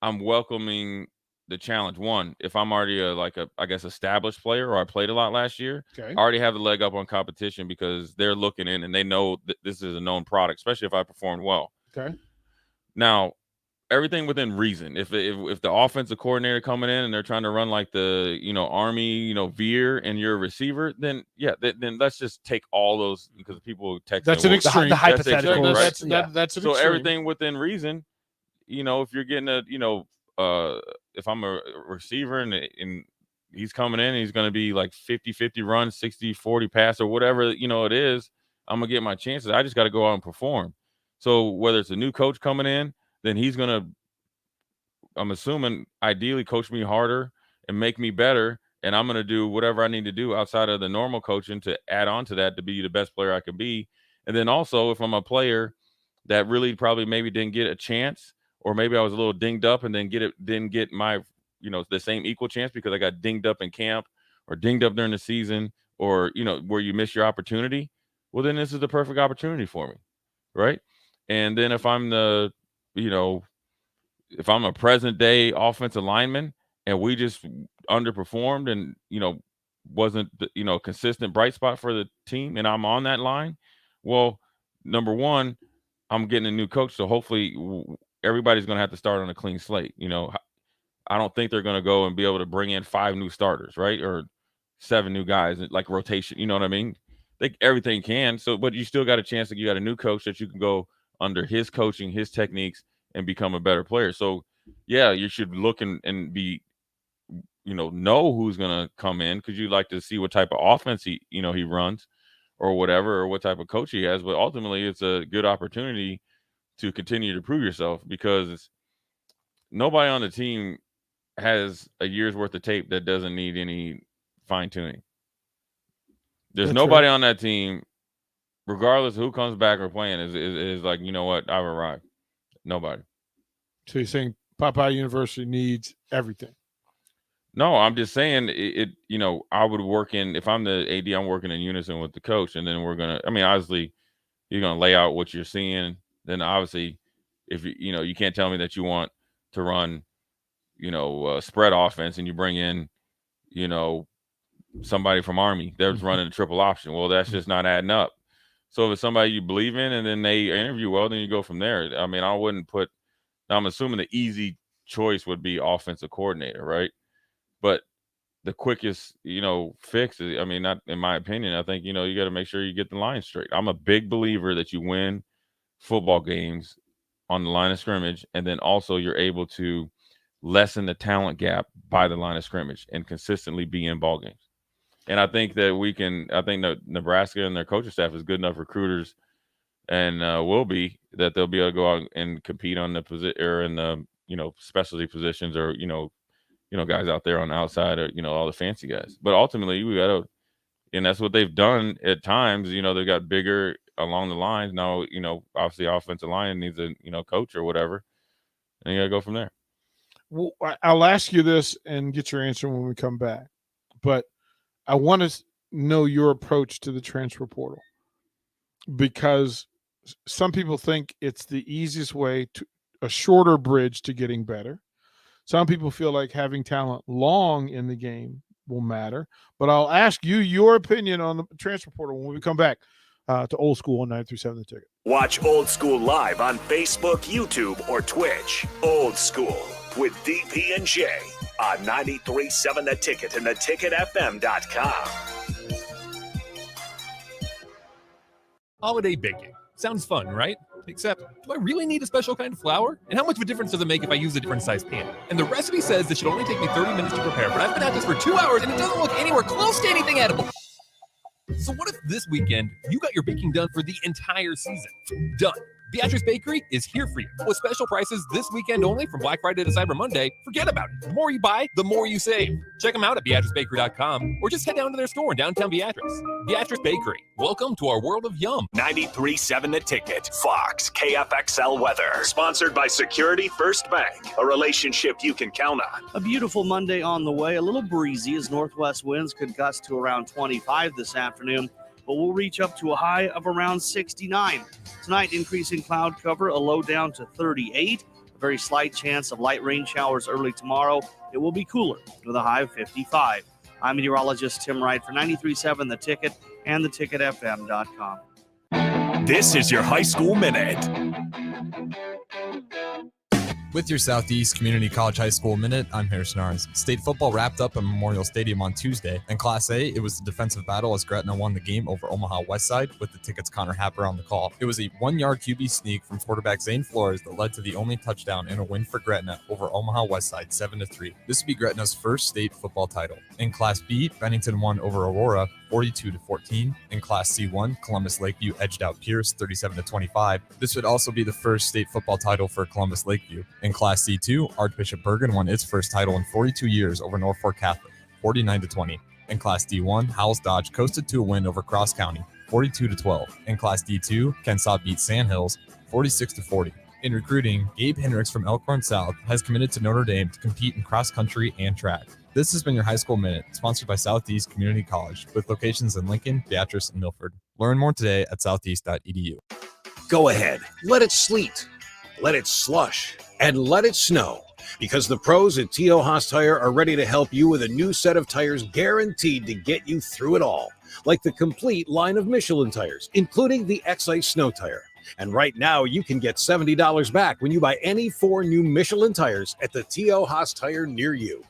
I'm welcoming the challenge. One, if I'm already established player, or I played a lot last year, I already have the leg up on competition because they're looking in and they know that this is a known product, especially if I performed well. Okay. Now, everything within reason. If the offensive coordinator coming in and they're trying to run like the Army veer and you're a receiver, then then let's just take all those because people text. That's an extreme. The hypothetical. Right? That's an so extreme. Everything within reason. If you're getting if I'm a receiver and he's coming in and he's going to be like 50-50 run, 60-40 pass or whatever, it is, I'm going to get my chances. I just got to go out and perform. So whether it's a new coach coming in, then he's going to, I'm assuming, ideally coach me harder and make me better. And I'm going to do whatever I need to do outside of the normal coaching to add on to that to be the best player I can be. And then also if I'm a player that really probably maybe didn't get a chance, or maybe I was a little dinged up and didn't get my, the same equal chance because I got dinged up in camp or dinged up during the season or, where you miss your opportunity. Well, then this is the perfect opportunity for me. Right. And then if I'm if I'm a present day offensive lineman and we just underperformed and, wasn't, a consistent bright spot for the team and I'm on that line, well, number one, I'm getting a new coach. So hopefully everybody's going to have to start on a clean slate. I don't think they're going to go and be able to bring in 5 new starters, right? Or 7 new guys, like rotation. You know what I mean? Everything can. So, but you still got a chance that you got a new coach that you can go under his coaching, his techniques, and become a better player. So, yeah, you should look and be, know who's going to come in because you'd like to see what type of offense he runs or whatever, or what type of coach he has. But ultimately, it's a good opportunity to continue to prove yourself because nobody on the team has a year's worth of tape that doesn't need any fine tuning. There's nobody on that team, regardless of who comes back or playing, is like, you know what, I've arrived. Nobody. So you're saying Popeye University needs everything? No, I'm just saying I would work if I'm the AD, I'm working in unison with the coach, and then obviously you're going to lay out what you're seeing. Then obviously, if you can't tell me that you want to run, spread offense, and you bring in, somebody from Army that's running a triple option. Well, that's just not adding up. So if it's somebody you believe in, and then they interview well, then you go from there. I mean, I wouldn't put. I'm assuming the easy choice would be offensive coordinator, right? But the quickest, fix is, not in my opinion. I think you got to make sure you get the line straight. I'm a big believer that you win football games on the line of scrimmage, and then also you're able to lessen the talent gap by the line of scrimmage and consistently be in ball games. And I think that I think that Nebraska and their coaching staff is good enough recruiters and will be that they'll be able to go out and compete on the position or in the, specialty positions or, guys out there on the outside or, all the fancy guys. But ultimately we got to, and that's what they've done at times. They've got bigger along the lines. Now, obviously offensive line needs a, coach or whatever. And you got to go from there. Well, I'll ask you this and get your answer when we come back. But I want to know your approach to the transfer portal, because some people think it's the easiest way to a shorter bridge to getting better. Some people feel like having talent long in the game will matter. But I'll ask you your opinion on the transfer portal when we come back to Old School on 937 The Ticket. Watch Old School live on Facebook, YouTube, or Twitch. Old School with DP and J on 93.7 The Ticket and theticketfm.com. Holiday baking. Sounds fun, right? Except, do I really need a special kind of flour? And how much of a difference does it make if I use a different size pan? And the recipe says this should only take me 30 minutes to prepare, but I've been at this for 2 hours and it doesn't look anywhere close to anything edible. So what if this weekend you got your baking done for the entire season? Done. Beatrice Bakery is here for you. With special prices this weekend only from Black Friday to Cyber Monday, forget about it. The more you buy, the more you save. Check them out at BeatriceBakery.com or just head down to their store in downtown Beatrice. Beatrice Bakery. Welcome to our world of yum. 93.7 The Ticket. Fox KFXL weather. Sponsored by Security First Bank. A relationship you can count on. A beautiful Monday on the way. A little breezy as northwest winds could gust to around 25 this afternoon, but we'll reach up to a high of around 69. Tonight, increasing cloud cover, a low down to 38. A very slight chance of light rain showers early tomorrow. It will be cooler with a high of 55. I'm meteorologist Tim Wright for 93.7 The Ticket and theticketfm.com. This is your High School Minute. With your Southeast Community College High School Minute, I'm Harris Nars. State football wrapped up at Memorial Stadium on Tuesday. In Class A, it was the defensive battle as Gretna won the game over Omaha Westside with the Ticket's Connor Happer on the call. It was a 1-yard QB sneak from quarterback Zane Flores that led to the only touchdown in a win for Gretna over Omaha Westside 7-3. This would be Gretna's first state football title. In Class B, Bennington won over Aurora 42-14. In Class C1, Columbus Lakeview edged out Pierce 37-25. This would also be the first state football title for Columbus Lakeview. In Class C2, Archbishop Bergen won its first title in 42 years over Norfolk Catholic, 49-20. In Class D1, Howells Dodge coasted to a win over Cross County, 42-12. In Class D2, Kensaw beat Sandhills, 46-40. In recruiting, Gabe Hendricks from Elkhorn South has committed to Notre Dame to compete in cross country and track. This has been your High School Minute, sponsored by Southeast Community College, with locations in Lincoln, Beatrice, and Milford. Learn more today at southeast.edu. Go ahead, let it sleet, let it slush, and let it snow, because the pros at T.O. Haas Tire are ready to help you with a new set of tires guaranteed to get you through it all, like the complete line of Michelin tires, including the X-Ice Snow Tire. And right now, you can get $70 back when you buy any 4 new Michelin tires at the T.O. Haas Tire near you.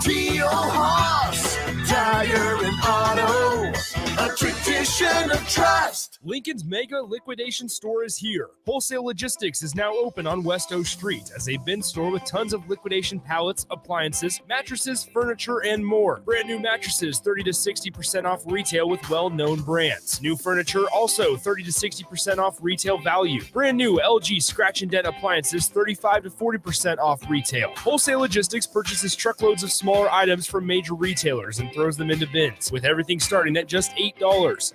T.O. Haas, Tire and Auto, a tradition of trust. Lincoln's mega liquidation store is here. Wholesale Logistics is now open on West O Street as a bin store with tons of liquidation pallets, appliances, mattresses, furniture, and more. Brand new mattresses 30 to 60% off retail with well-known brands. New furniture also 30 to 60% off retail value. Brand new LG scratch and dent appliances 35 to 40% off retail. Wholesale Logistics purchases truckloads of smaller items from major retailers and throws them into bins, with everything starting at just $8.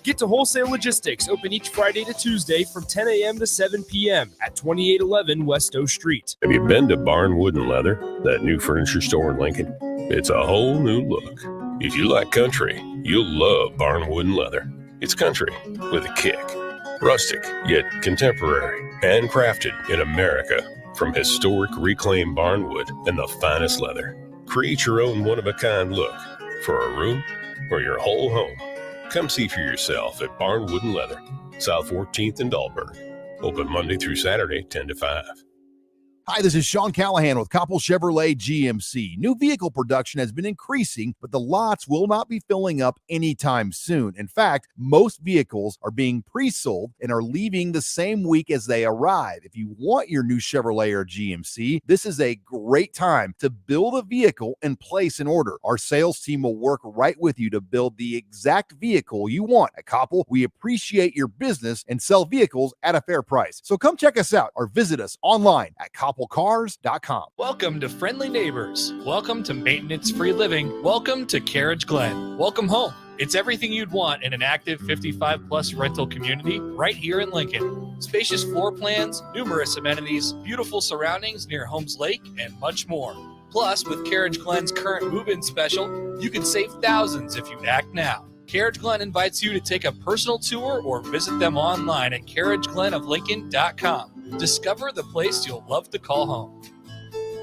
Get to Wholesale Logistics, open each Friday to Tuesday from 10 a.m. to 7 p.m. at 2811 West O Street. Have you been to Barn Wood and Leather, that new furniture store in Lincoln? It's a whole new look. If you like country, you'll love Barn Wood and Leather. It's country with a kick. Rustic, yet contemporary, and crafted in America from historic reclaimed barnwood and the finest leather. Create your own one-of-a-kind look for a room or your whole home. Come see for yourself at Barn Wood and Leather, South 14th and Dahlberg. Open Monday through Saturday, 10 to 5. Hi, this is Sean Callahan with Koppel Chevrolet GMC. New vehicle production has been increasing, but the lots will not be filling up anytime soon. In fact, most vehicles are being pre-sold and are leaving the same week as they arrive. If you want your new Chevrolet or GMC, this is a great time to build a vehicle and place an order. Our sales team will work right with you to build the exact vehicle you want. At Koppel, we appreciate your business and sell vehicles at a fair price. So come check us out or visit us online at koppelcars.com. Welcome to Friendly Neighbors. Welcome to maintenance-free living. Welcome to Carriage Glen. Welcome home. It's everything you'd want in an active 55-plus rental community right here in Lincoln. Spacious floor plans, numerous amenities, beautiful surroundings near Holmes Lake, and much more. Plus, with Carriage Glen's current move-in special, you can save thousands if you act now. Carriage Glen invites you to take a personal tour or visit them online at carriageglenoflincoln.com. Discover the place you'll love to call home.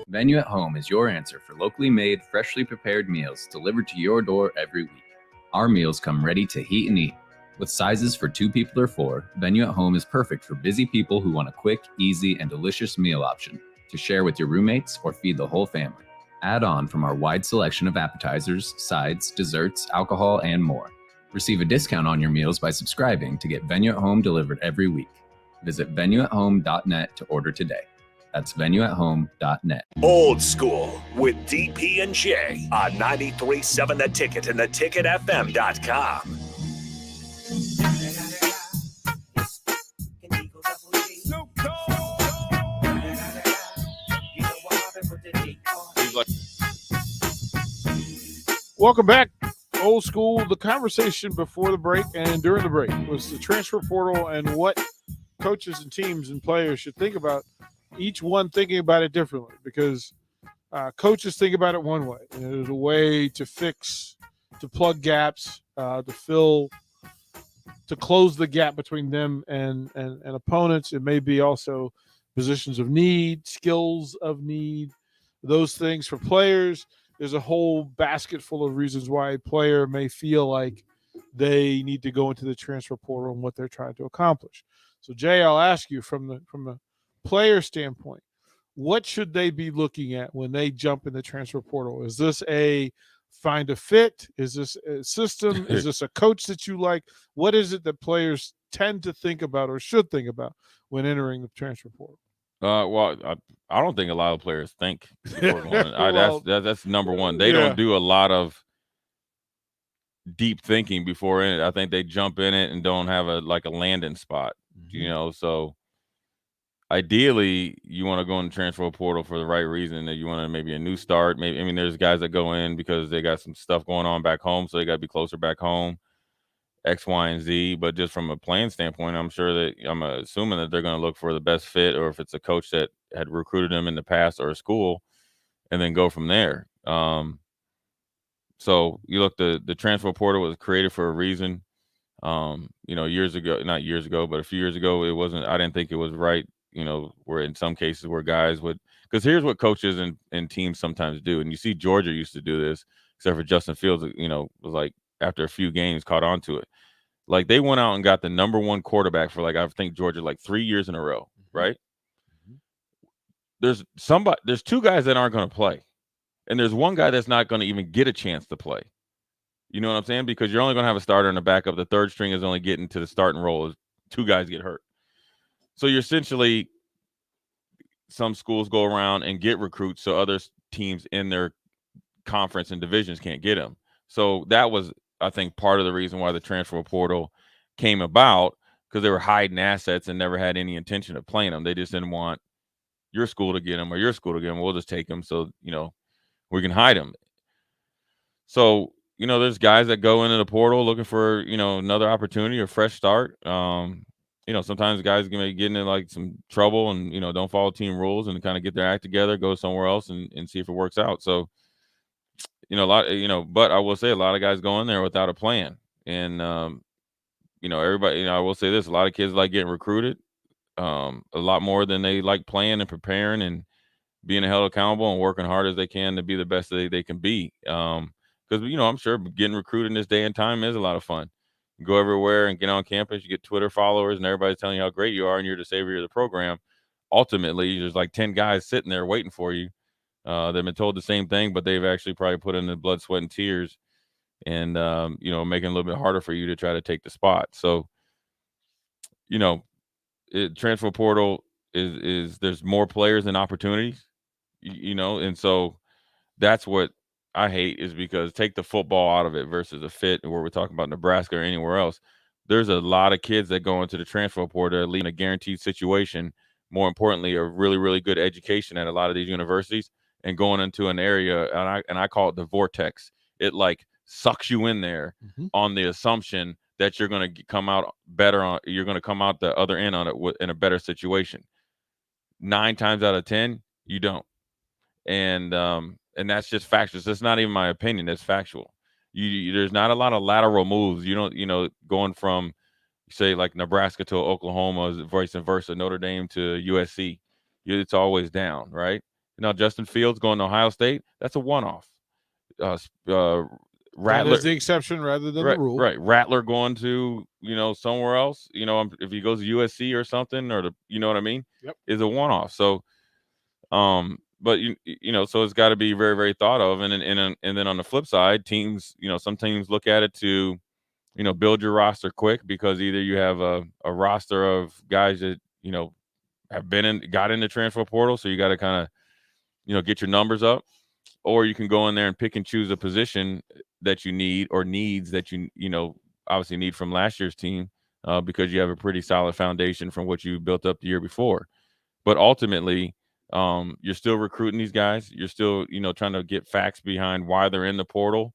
Venue at Home is your answer for locally made, freshly prepared meals delivered to your door every week. Our meals come ready to heat and eat. With sizes for 2 people or 4, Venue at Home is perfect for busy people who want a quick, easy, and delicious meal option to share with your roommates or feed the whole family. Add on from our wide selection of appetizers, sides, desserts, alcohol, and more. Receive a discount on your meals by subscribing to get Venue at Home delivered every week. Visit venueathome.net to order today. That's venueathome.net. Old School with DP and J on 93.7 The Ticket and theticketfm.com. Welcome back. Old School. The conversation before the break and during the break was the transfer portal and what coaches and teams and players should think about, each one thinking about it differently, because coaches think about it one way. There's a way to fix, to plug gaps, to fill, to close the gap between them and opponents. It may be also positions of need, skills of need, those things. For players, there's a whole basket full of reasons why a player may feel like they need to go into the transfer portal and what they're trying to accomplish. So, Jay, I'll ask you from the player standpoint, what should they be looking at when they jump in the transfer portal? Is this a find a fit? Is this a system? Is this a coach that you like? What is it that players tend to think about or should think about when entering the transfer portal? Well, I don't think a lot of players think before going. Well, that's number one. They yeah. don't do a lot of deep thinking before in it. I think they jump in it and don't have a landing spot. You know, so ideally you want to go in the transfer portal for the right reason, that you want to maybe a new start. Maybe, I mean, there's guys that go in because they got some stuff going on back home, so they got to be closer back home. X, Y, and Z, but just from a playing standpoint, I'm assuming that they're going to look for the best fit, or if it's a coach that had recruited them in the past or a school, and then go from there. So you look, the transfer portal was created for a reason. Years ago, not years ago, but a few years ago, I didn't think it was right. Where in some cases where guys would, because here's what coaches and teams sometimes do, and you see Georgia used to do this, except for Justin Fields, was like, after a few games caught on to it. Like, they went out and got the number 1 quarterback for, I think Georgia, 3 years in a row, right? There's 2 guys that aren't going to play. And there's 1 guy that's not going to even get a chance to play. You know what I'm saying? Because you're only going to have a starter and a backup. The third string is only getting to the starting role as 2 guys get hurt. So you're essentially, some schools go around and get recruits so other teams in their conference and divisions can't get them. So that was, I think, part of the reason why the transfer portal came about, because they were hiding assets and never had any intention of playing them. They just didn't want your school to get them or your school to get them. We'll just take them so, we can hide them. So, there's guys that go into the portal looking for, another opportunity or fresh start. Sometimes guys can get into some trouble and, don't follow team rules and kind of get their act together, go somewhere else and see if it works out. So, but I will say a lot of guys go in there without a plan. And, everybody, I will say this, a lot of kids like getting recruited a lot more than they like playing and preparing and being held accountable and working hard as they can to be the best that they can be. Because, I'm sure getting recruited in this day and time is a lot of fun. You go everywhere and get on campus, you get Twitter followers and everybody's telling you how great you are and you're the savior of the program. Ultimately, there's 10 guys sitting there waiting for you. They've been told the same thing, but they've actually probably put in the blood, sweat, and tears and, making it a little bit harder for you to try to take the spot. So, transfer portal is there's more players than opportunities, and so that's what I hate, is because take the football out of it versus a fit, where we're talking about Nebraska or anywhere else. There's a lot of kids that go into the transfer portal leaving a guaranteed situation. More importantly, a really, really good education at a lot of these universities, and going into an area, and I call it the vortex. It sucks you in there on the assumption that you're going to come out better you're going to come out the other end on it in a better situation. 9 times out of 10, you don't. And that's just factual. It's not even my opinion. That's factual. There's not a lot of lateral moves. You don't, going from, say, like Nebraska to Oklahoma, vice versa, Notre Dame to USC. It's always down, right? Now, Justin Fields going to Ohio State, that's a one-off. Rattler is the exception rather than the rule. Right. Rattler going to, somewhere else, if he goes to USC or something, or you know what I mean? Yep. Is a one-off. So, but so it's got to be very, very thought of. And then on the flip side, teams, some teams look at it to, build your roster quick, because either you have a roster of guys that, got in the transfer portal. So you got to kind of, get your numbers up, or you can go in there and pick and choose a position that you need, or needs that obviously need from last year's team, because you have a pretty solid foundation from what you built up the year before. But ultimately, you're still recruiting these guys. You're still, trying to get facts behind why they're in the portal,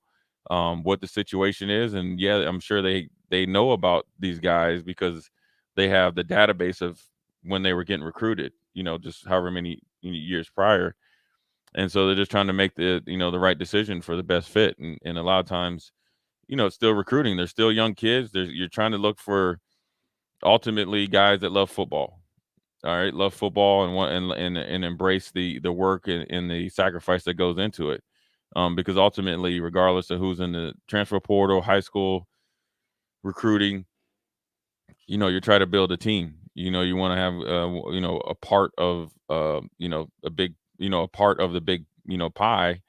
what the situation is. And yeah, I'm sure they know about these guys because they have the database of when they were getting recruited, just however many years prior. And so they're just trying to make the right decision for the best fit. And a lot of times, it's still recruiting. They're still young kids. You're trying to look for ultimately guys that love football. All right, love football and embrace the work and the sacrifice that goes into it. Because ultimately, regardless of who's in the transfer portal, high school recruiting, you're trying to build a team. You want to have a part of a big a part of the big pie,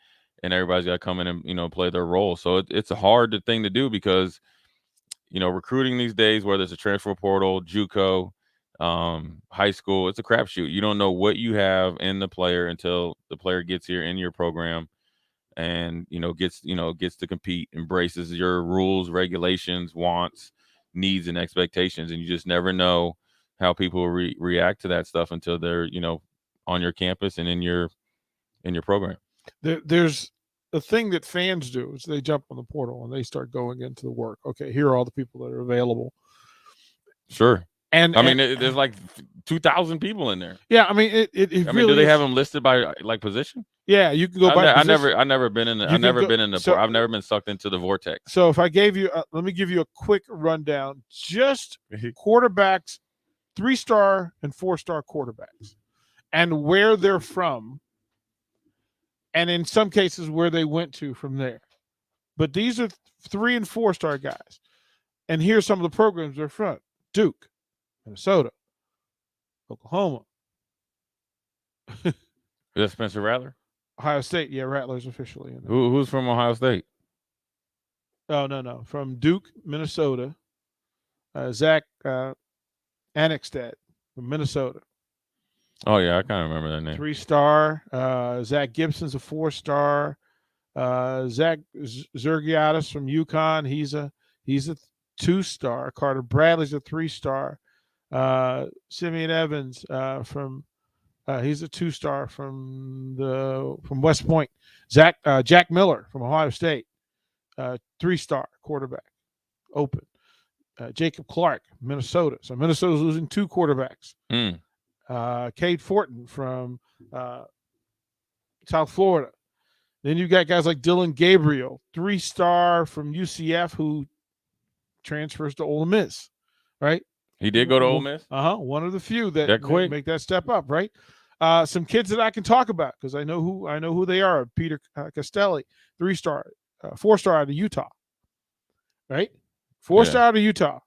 and everybody's got to come in and play their role. So it's a hard thing to do, because recruiting these days, whether it's a transfer portal, JUCO, high school, it's a crapshoot. You don't know what you have in the player until the player gets here in your program and gets to compete, embraces your rules, regulations, wants, needs, and expectations. And you just never know how people react to that stuff until they're on your campus and in your program. There's a thing that fans do is they jump on the portal and they start going into the work. Okay, here are all the people that are available. Sure. And I mean, there's like 2,000 people in there. Yeah, I mean, it I really mean, do they is. have them listed by like position? Yeah, you can go by. I've never been in. I've never been sucked into the vortex. So if I gave you, let me give you a quick rundown. Just quarterbacks, 3-star and 4-star quarterbacks, and where they're from, and in some cases where they went to from there. But these are 3- and 4-star guys, and here's some of the programs they're from: Duke, Minnesota, Oklahoma. Is that Spencer Rattler? Ohio State. Yeah, Rattler's officially in there. Who's from Ohio State? Oh, no. From Duke, Minnesota. Zach Annexstad from Minnesota. Oh, yeah, I kind of remember that name. 3-star. Zach Gibson's a 4-star. Zach Zergiadis from UConn. He's a 2-star. Carter Bradley's a 3-star. Simeon Evans from he's a 2-star from West Point. Jack Miller from Ohio State, 3-star quarterback, open. Jacob Clark, Minnesota. So Minnesota's losing 2 quarterbacks. Cade Fortin from South Florida. Then you got guys like Dylan Gabriel, 3-star from UCF, who transfers to Ole Miss, right? He did go to Ole Miss? One of the few that make that step up, right? Some kids that I can talk about because I know who they are. Peter Castelli, 3-star, 4-star out of Utah, right? 4-star out of Utah.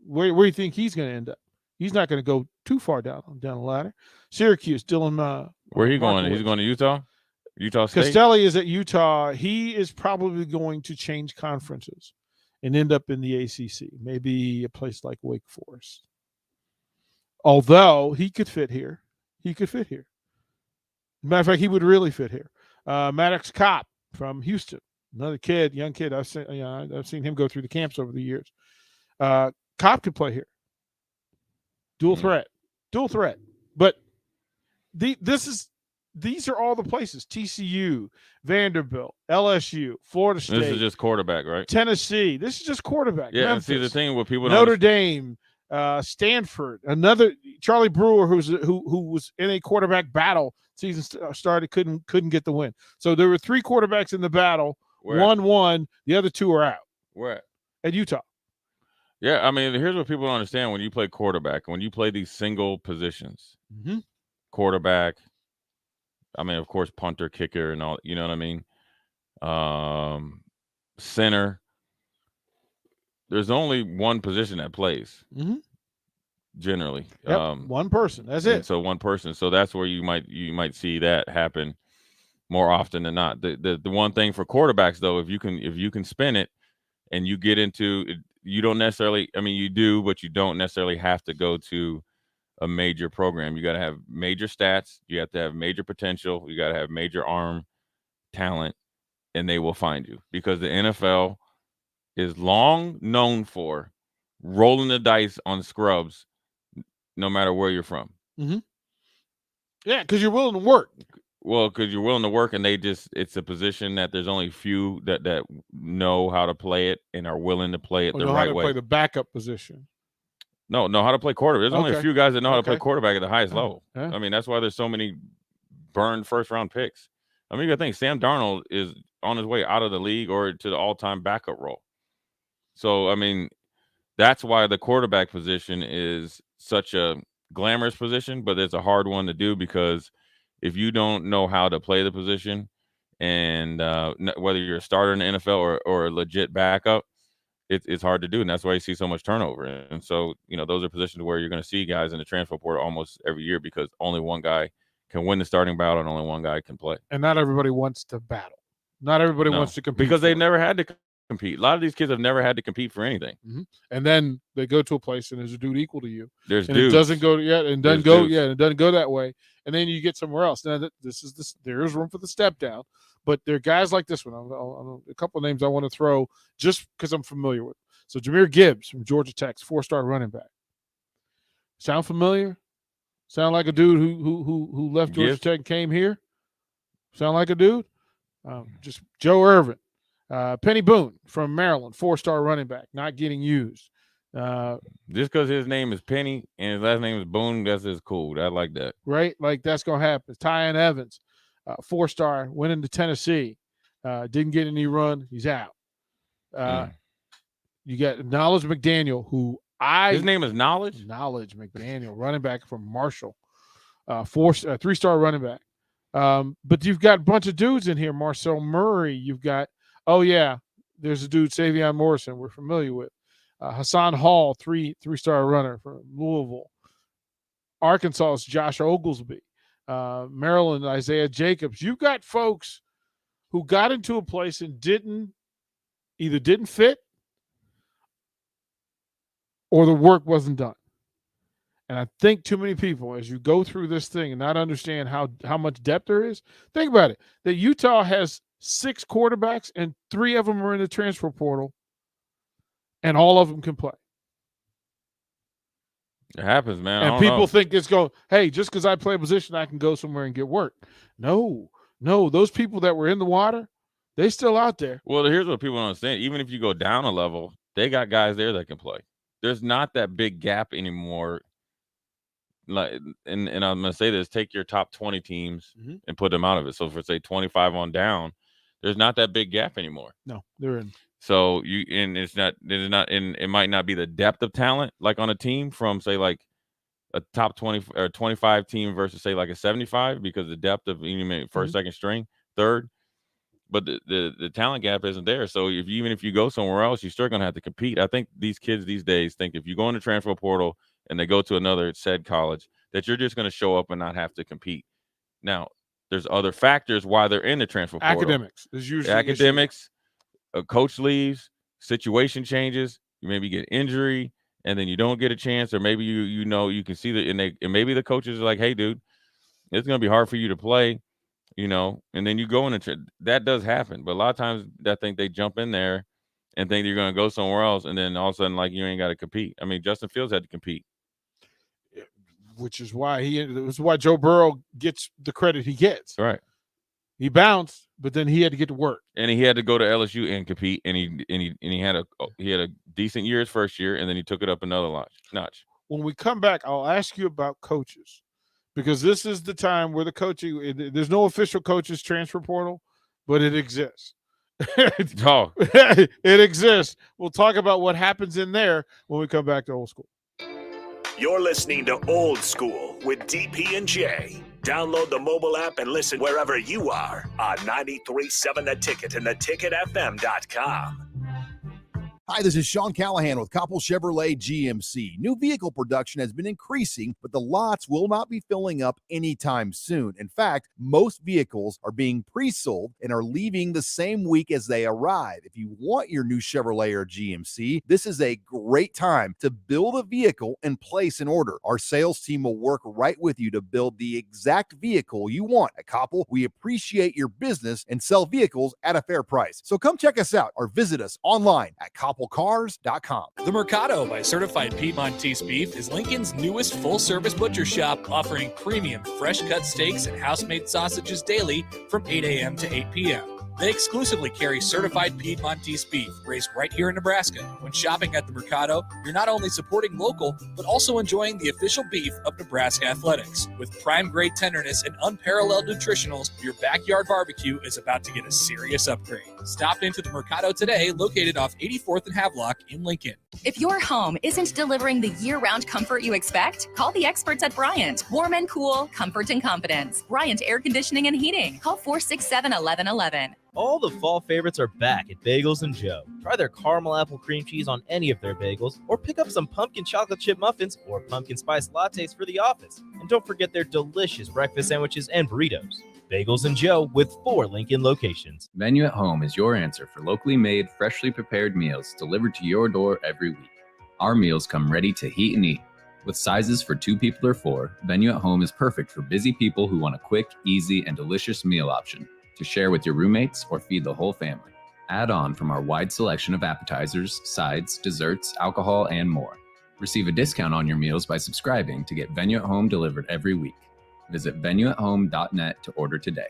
Where do you think he's going to end up? He's not going to go too far down the ladder. Syracuse, Dylan. Where he going? He's going to Utah? Utah State? Castelli is at Utah. He is probably going to change conferences and end up in the ACC, maybe a place like Wake Forest. Although he could fit here. Matter of fact, he would really fit here. Maddox Kopp from Houston, another young kid. I've seen him go through the camps over the years. Kopp could play here. Dual threat. But this is these are all the places: TCU, Vanderbilt, LSU, Florida State. This is just quarterback, right? Tennessee. This is just quarterback. Yeah, Memphis, and see the thing with people Notre Dame, Stanford, another Charlie Brewer who was in a quarterback battle. Season started, couldn't get the win. So there were 3 quarterbacks in the battle. Where? One won, the other 2 are out. Where? At Utah. Yeah, I mean, here's what people don't understand when you play quarterback, when you play these single positions, quarterback, I mean, of course, punter, kicker, and all, you know what I mean? Center. There's only one position that plays, generally. Yep, one person. That's and it. So one person. So that's where you might see that happen more often than not. The one thing for quarterbacks, though, if you can spin it and you get into it, you don't necessarily, I mean, you do, but you don't necessarily have to go to a major program. You got to have major stats. You have to have major potential. You got to have major arm talent, and they will find you, because the NFL is long known for rolling the dice on scrubs, no matter where you're from. Yeah, because you're willing to work. Well, because you're willing to work, and it's a position that there's only few that know how to play it and are willing to play it the know right how to way. play the backup position. No, know how to play quarterback. There's only a Okay. few guys that know how to play Okay. quarterback at the highest level. Yeah. I mean, that's why there's so many burned first-round picks. I mean, you got to think Sam Darnold is on his way out of the league or to the all-time backup role. So, I mean, that's why the quarterback position is such a glamorous position, but it's a hard one to do, because if you don't know how to play the position, and whether you're a starter in the NFL or a legit backup, it's hard to do, and that's why you see so much turnover. And so, you know, those are positions where you're going to see guys in the transfer portal almost every year, because only one guy can win the starting battle and only one guy can play. And not everybody wants to battle. Not everybody No, wants to compete because they've for it. never had to compete. A lot of these kids have never had to compete for anything. And then they go to a place and there's a dude equal to you. There's and dudes. it doesn't go yet, and doesn't There's go dudes. yeah, and it doesn't go that way. And then you get somewhere else. Now there is room for the step down, but there are guys like this one. A couple of names I want to throw just because I'm familiar with. So Jahmyr Gibbs from Georgia Tech, 4-star running back. Sound familiar? Sound like a dude who left Georgia Gibbs? Tech and came here? Sound like a dude? Just Joe Irvin. Penny Boone from Maryland, 4-star running back, not getting used. Just because his name is Penny and his last name is Boone, that's just cool. I like that. Right? Like that's going to happen. Tyon Evans, 4-star, went into Tennessee. Didn't get any run. He's out. You got Knowledge McDaniel, who his name is Knowledge? Knowledge McDaniel, running back from Marshall. 3-star running back. But you've got a bunch of dudes in here. Marcel Murray. You've got, there's a dude, Savion Morrison, we're familiar with. Hassan Hall, 3-star runner from Louisville. Arkansas's Josh Oglesby. Maryland, Isaiah Jacobs. You've got folks who got into a place and either didn't fit or the work wasn't done. And I think too many people, as you go through this thing and not understand how much depth there is, think about it. That Utah has 6 quarterbacks and 3 of them are in the transfer portal, and all of them can play. It happens, man. And people think it's going, hey, just because I play a position, I can go somewhere and get work. No, those people that were in the water, they still out there. Well, here's what people don't understand. Even if you go down a level, they got guys there that can play. There's not that big gap anymore. Like, and I'm going to say this: take your top 20 teams and put them out of it. So for say 25 on down, there's not that big gap anymore. No, they're in. So it might not be the depth of talent like on a team from say like a top 20 or 25 team versus say like a 75, because the depth of first, second string, third. But the talent gap isn't there. So even if you go somewhere else, you're still going to have to compete. I think these kids these days think if you go in the transfer portal and they go to another said college, that you're just going to show up and not have to compete. Now, there's other factors why they're in the transfer portal. Academics is usually academics. A coach leaves, situation changes. You maybe get injury, and then you don't get a chance, or maybe you can see that, and maybe the coaches are like, "Hey, dude, it's going to be hard for you to play." And then you go in that does happen. But a lot of times I think they jump in there and think you're going to go somewhere else. And then all of a sudden, like, you ain't got to compete. I mean, Justin Fields had to compete. which is why Joe Burrow gets the credit he gets. Right. He bounced, but then he had to get to work. And he had to go to LSU and compete, and he had a decent year his first year, and then he took it up another notch. When we come back, I'll ask you about coaches, because this is the time where the coaching. There's no official coaches transfer portal, but it exists. Oh, it exists. We'll talk about what happens in there when we come back to Old School. You're listening to Old School with DP and J. Download the mobile app and listen wherever you are on 93.7 The Ticket and theticketfm.com. Hi, this is Sean Callahan with Koppel Chevrolet GMC. New vehicle production has been increasing, but the lots will not be filling up anytime soon. In fact, most vehicles are being pre-sold and are leaving the same week as they arrive. If you want your new Chevrolet or GMC, this is a great time to build a vehicle and place an order. Our sales team will work right with you to build the exact vehicle you want. At Koppel, we appreciate your business and sell vehicles at a fair price. So come check us out or visit us online at koppelcars.com. The Mercado by Certified Piedmontese Beef is Lincoln's newest full-service butcher shop, offering premium fresh-cut steaks and house-made sausages daily from 8 a.m. to 8 p.m. They exclusively carry certified Piedmontese beef raised right here in Nebraska. When shopping at the Mercado, you're not only supporting local, but also enjoying the official beef of Nebraska Athletics. With prime-grade tenderness and unparalleled nutritionals, your backyard barbecue is about to get a serious upgrade. Stop into the Mercado today, located off 84th and Havelock in Lincoln. If your home isn't delivering the year-round comfort you expect, call the experts at Bryant. Warm and cool, comfort and confidence. Bryant Air Conditioning and Heating. Call 467-1111. All the fall favorites are back at Bagels & Joe. Try their caramel apple cream cheese on any of their bagels, or pick up some pumpkin chocolate chip muffins or pumpkin spice lattes for the office. And don't forget their delicious breakfast sandwiches and burritos. Bagels & Joe with 4 Lincoln locations. Venue at Home is your answer for locally made, freshly prepared meals delivered to your door every week. Our meals come ready to heat and eat. With sizes for 2 people or 4, Venue at Home is perfect for busy people who want a quick, easy, and delicious meal option to share with your roommates or feed the whole family. Add on from our wide selection of appetizers, sides, desserts, alcohol, and more. Receive a discount on your meals by subscribing to get Venue at Home delivered every week. Visit venueathome.net to order today.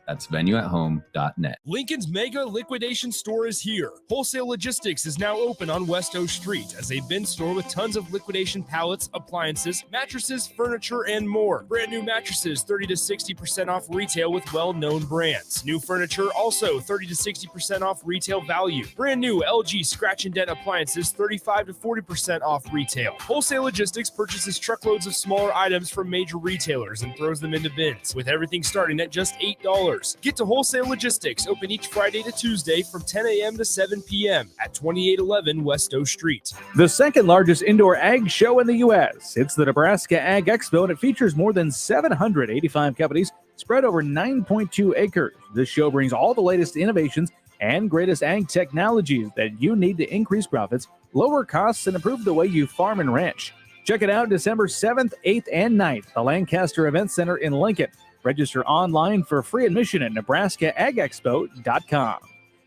That's venueathome.net. Lincoln's mega liquidation store is here. Wholesale Logistics is now open on West O Street as a bin store with tons of liquidation pallets, appliances, mattresses, furniture, and more. Brand new mattresses 30 to 60% off retail with well-known brands. New furniture also 30 to 60% off retail value. Brand new LG scratch and dent appliances 35 to 40% off retail. Wholesale Logistics purchases truckloads of smaller items from major retailers and throws them into bins, with everything starting at just $8. Get to Wholesale Logistics, open each Friday to Tuesday from 10 a.m. to 7 p.m. at 2811 West O Street. The second largest indoor ag show in the U.S. It's the Nebraska Ag Expo, and it features more than 785 companies spread over 9.2 acres. This show brings all the latest innovations and greatest ag technologies that you need to increase profits, lower costs, and improve the way you farm and ranch. Check it out December 7th, 8th, and 9th at the Lancaster Event Center in Lincoln. Register online for free admission at nebraskaagexpo.com.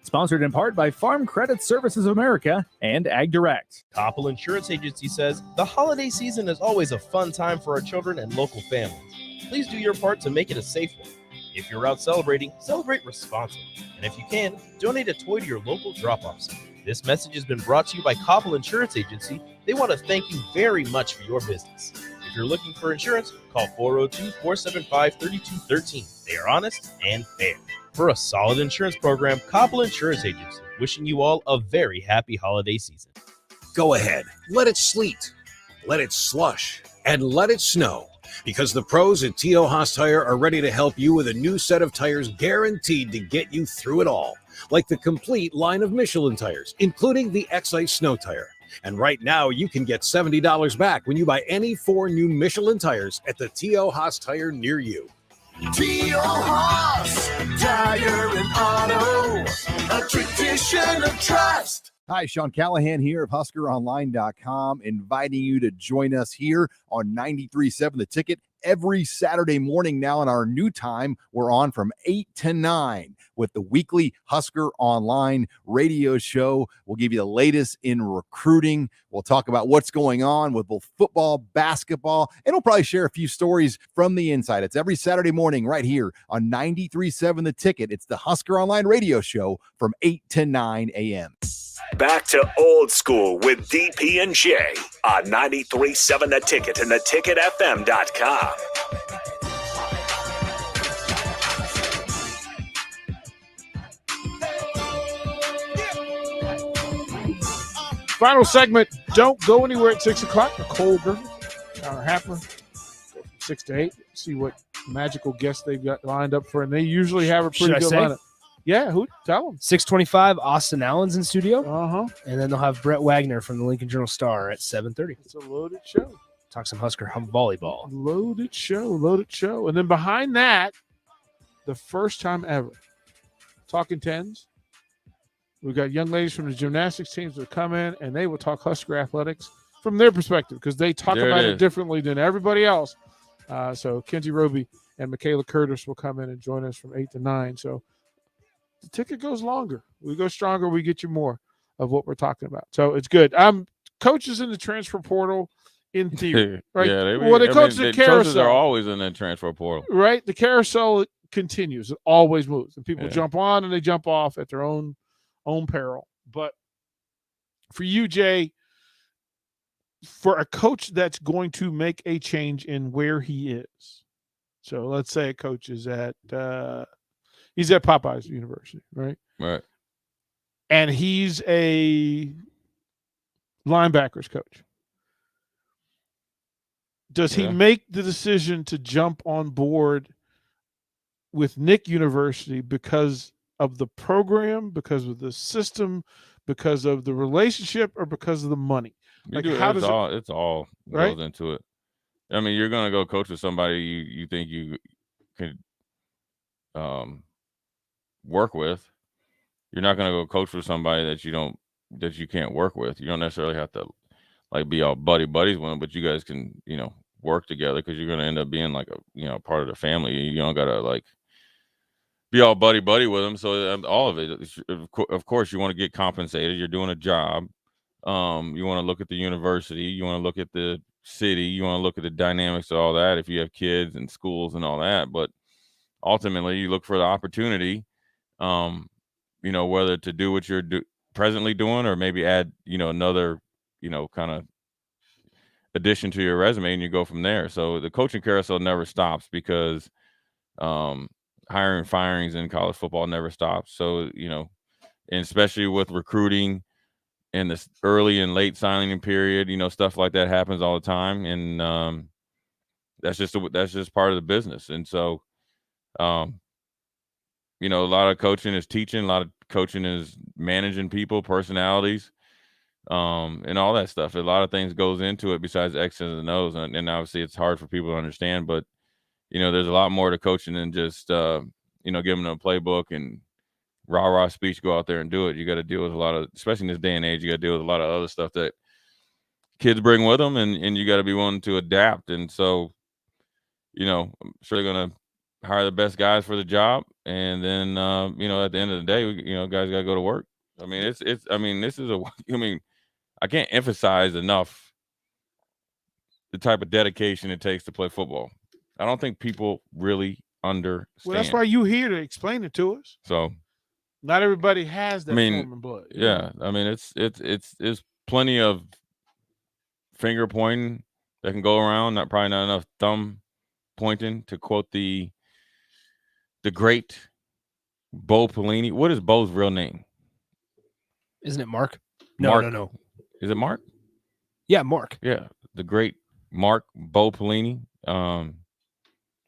Sponsored in part by Farm Credit Services of America and Ag Direct. Koppel Insurance Agency says the holiday season is always a fun time for our children and local families. Please do your part to make it a safe one. If you're out celebrating, celebrate responsibly. And if you can, donate a toy to your local drop-off center. This message has been brought to you by Koppel Insurance Agency. They want to thank you very much for your business. If you're looking for insurance, call 402-475-3213. They are honest and fair. For a solid insurance program, Koppel Insurance Agency, wishing you all a very happy holiday season. Go ahead, let it sleet, let it slush, and let it snow, because the pros at T.O. Haas Tire are ready to help you with a new set of tires guaranteed to get you through it all, like the complete line of Michelin tires, including the X-Ice Snow Tire. And right now, you can get $70 back when you buy any 4 new Michelin tires at the T.O. Haas Tire near you. T.O. Haas, Tire and Auto, a tradition of trust. Hi, Sean Callahan here of HuskerOnline.com, inviting you to join us here on 93.7 The Ticket every Saturday morning now. In our new time, we're on from 8 to 9 with the weekly Husker Online radio show. We'll give you the latest in recruiting. We'll talk about what's going on with both football, basketball, and we'll probably share a few stories from the inside. It's every Saturday morning right here on 93.7 The Ticket. It's the Husker Online radio show from 8 to 9 a.m. Back to old school with DP and J on 93.7 The Ticket and theticketfm.com. Final segment. Don't go anywhere at 6 o'clock. Nicole Griffin, Connor Happer, from 6 to 8. See what magical guests they've got lined up for, and they usually have a pretty Should I good say? lineup. Yeah, who? Tell them. 6:25, Austin Allen's in studio. Uh-huh. And then they'll have Brett Wagner from the Lincoln Journal-Star at 7:30. It's a loaded show. Talk some Husker volleyball. Loaded show. And then behind that, the first time ever, Talking Tens. We've got young ladies from the gymnastics teams that come in, and they will talk Husker athletics from their perspective because they talk There it about it is. differently than everybody else. So Kenzie Roby and Michaela Curtis will come in and join us from 8 to 9. So the ticket goes longer. We go stronger. We get you more of what we're talking about. So it's good. Coaches in the transfer portal in theory, right? Yeah, the coaches carousel are always in that transfer portal. right? The carousel continues. It always moves. And people Yeah. jump on and they jump off at their own peril. But for you, Jay, for a coach that's going to make a change in where he is. So let's say a coach is at he's at Popeyes University, right? Right. And he's a linebackers coach. Does he Yeah. make the decision to jump on board with Nick University because of the program, because of the system, because of the relationship, or because of the money? It's all Right? goes into it. I mean, you're gonna go coach with somebody you think you could work with. You're not gonna go coach with somebody that you can't work with. You don't necessarily have to like be all buddies with them, but you guys can work together because you're gonna end up being like a part of the family. You don't gotta like be all buddy with them. So all of it, of course, you want to get compensated. You're doing a job. You want to look at the university. You want to look at the city. You want to look at the dynamics of all that. If you have kids and schools and all that, but ultimately, you look for the opportunity. Whether to do what you're presently doing, or maybe add another kind of addition to your resume, and you go from there. So the coaching carousel never stops because hiring and firings in college football never stops. So, and especially with recruiting and this early and late signing period, stuff like that happens all the time. And that's just part of the business. And so, a lot of coaching is teaching, a lot of coaching is managing people, personalities, and all that stuff. A lot of things goes into it besides X's and O's. And obviously it's hard for people to understand, but there's a lot more to coaching than just, giving them a playbook and rah speech, go out there and do it. You got to deal with a lot of, especially in this day and age, you got to deal with a lot of other stuff that kids bring with them, and you got to be willing to adapt. And so, I'm sure they're going to hire the best guys for the job. And then, at the end of the day, guys got to go to work. I mean, I can't emphasize enough the type of dedication it takes to play football. I don't think people really understand. Well, that's why you're here to explain it to us. So not everybody has that form of blood. Yeah. I mean, it's plenty of finger pointing that can go around. Probably not enough thumb pointing, to quote the great Bo Pelini. What is Bo's real name? Isn't it Mark? Mark. No. Is it Mark? Yeah, Mark. Yeah, the great Mark Bo Pelini.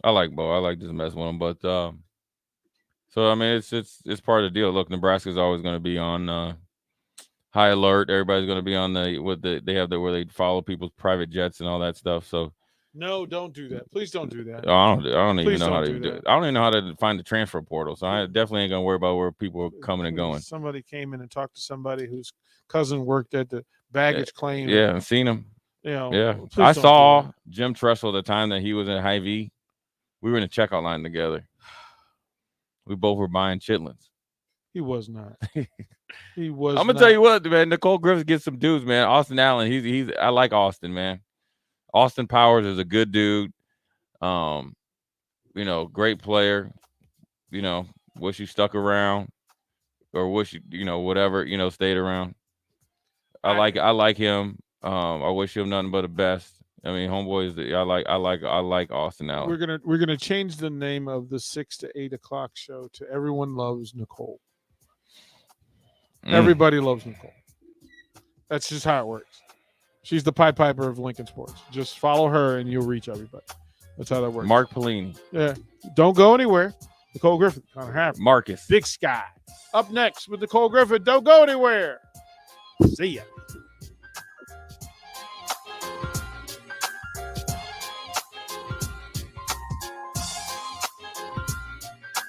I like Bo. I like just messing with him, but so I mean, it's part of the deal. Look, Nebraska's always going to be on high alert. Everybody's going to be on they have where they follow people's private jets and all that stuff. So no, don't do that. Please don't do that. I don't even know how to do do that. it. I don't even know how to find the transfer portal. So I definitely ain't going to worry about where people are coming and going. Somebody came in and talked to somebody whose cousin worked at the baggage claim. Yeah, I've seen him. You know, Yeah, please I don't do saw that. Jim Tressel the time that he was in Hy-Vee. We were in a checkout line together. We both were buying chitlins. He was not. He was. I'm gonna tell you what, man. Nicole Griffith gets some dudes, man. Austin Allen, he's. I like Austin, man. Austin Powers is a good dude. You know, great player. You know, wish he stuck around, or wish you know, whatever, you know, stayed around. I like him. I wish him nothing but the best. I mean, homeboy is I like Austin Allen. We're gonna change the name of the 6 to 8 o'clock show to Everyone Loves Nicole. Everybody loves Nicole. That's just how it works. She's the Pied Piper of Lincoln sports. Just follow her and you'll reach everybody. That's how that works. Mark Pellini. Yeah. Don't go anywhere. Nicole Griffith. Connor Harris. Marcus. Big Sky. Up next with Nicole Griffith. Don't go anywhere. See ya.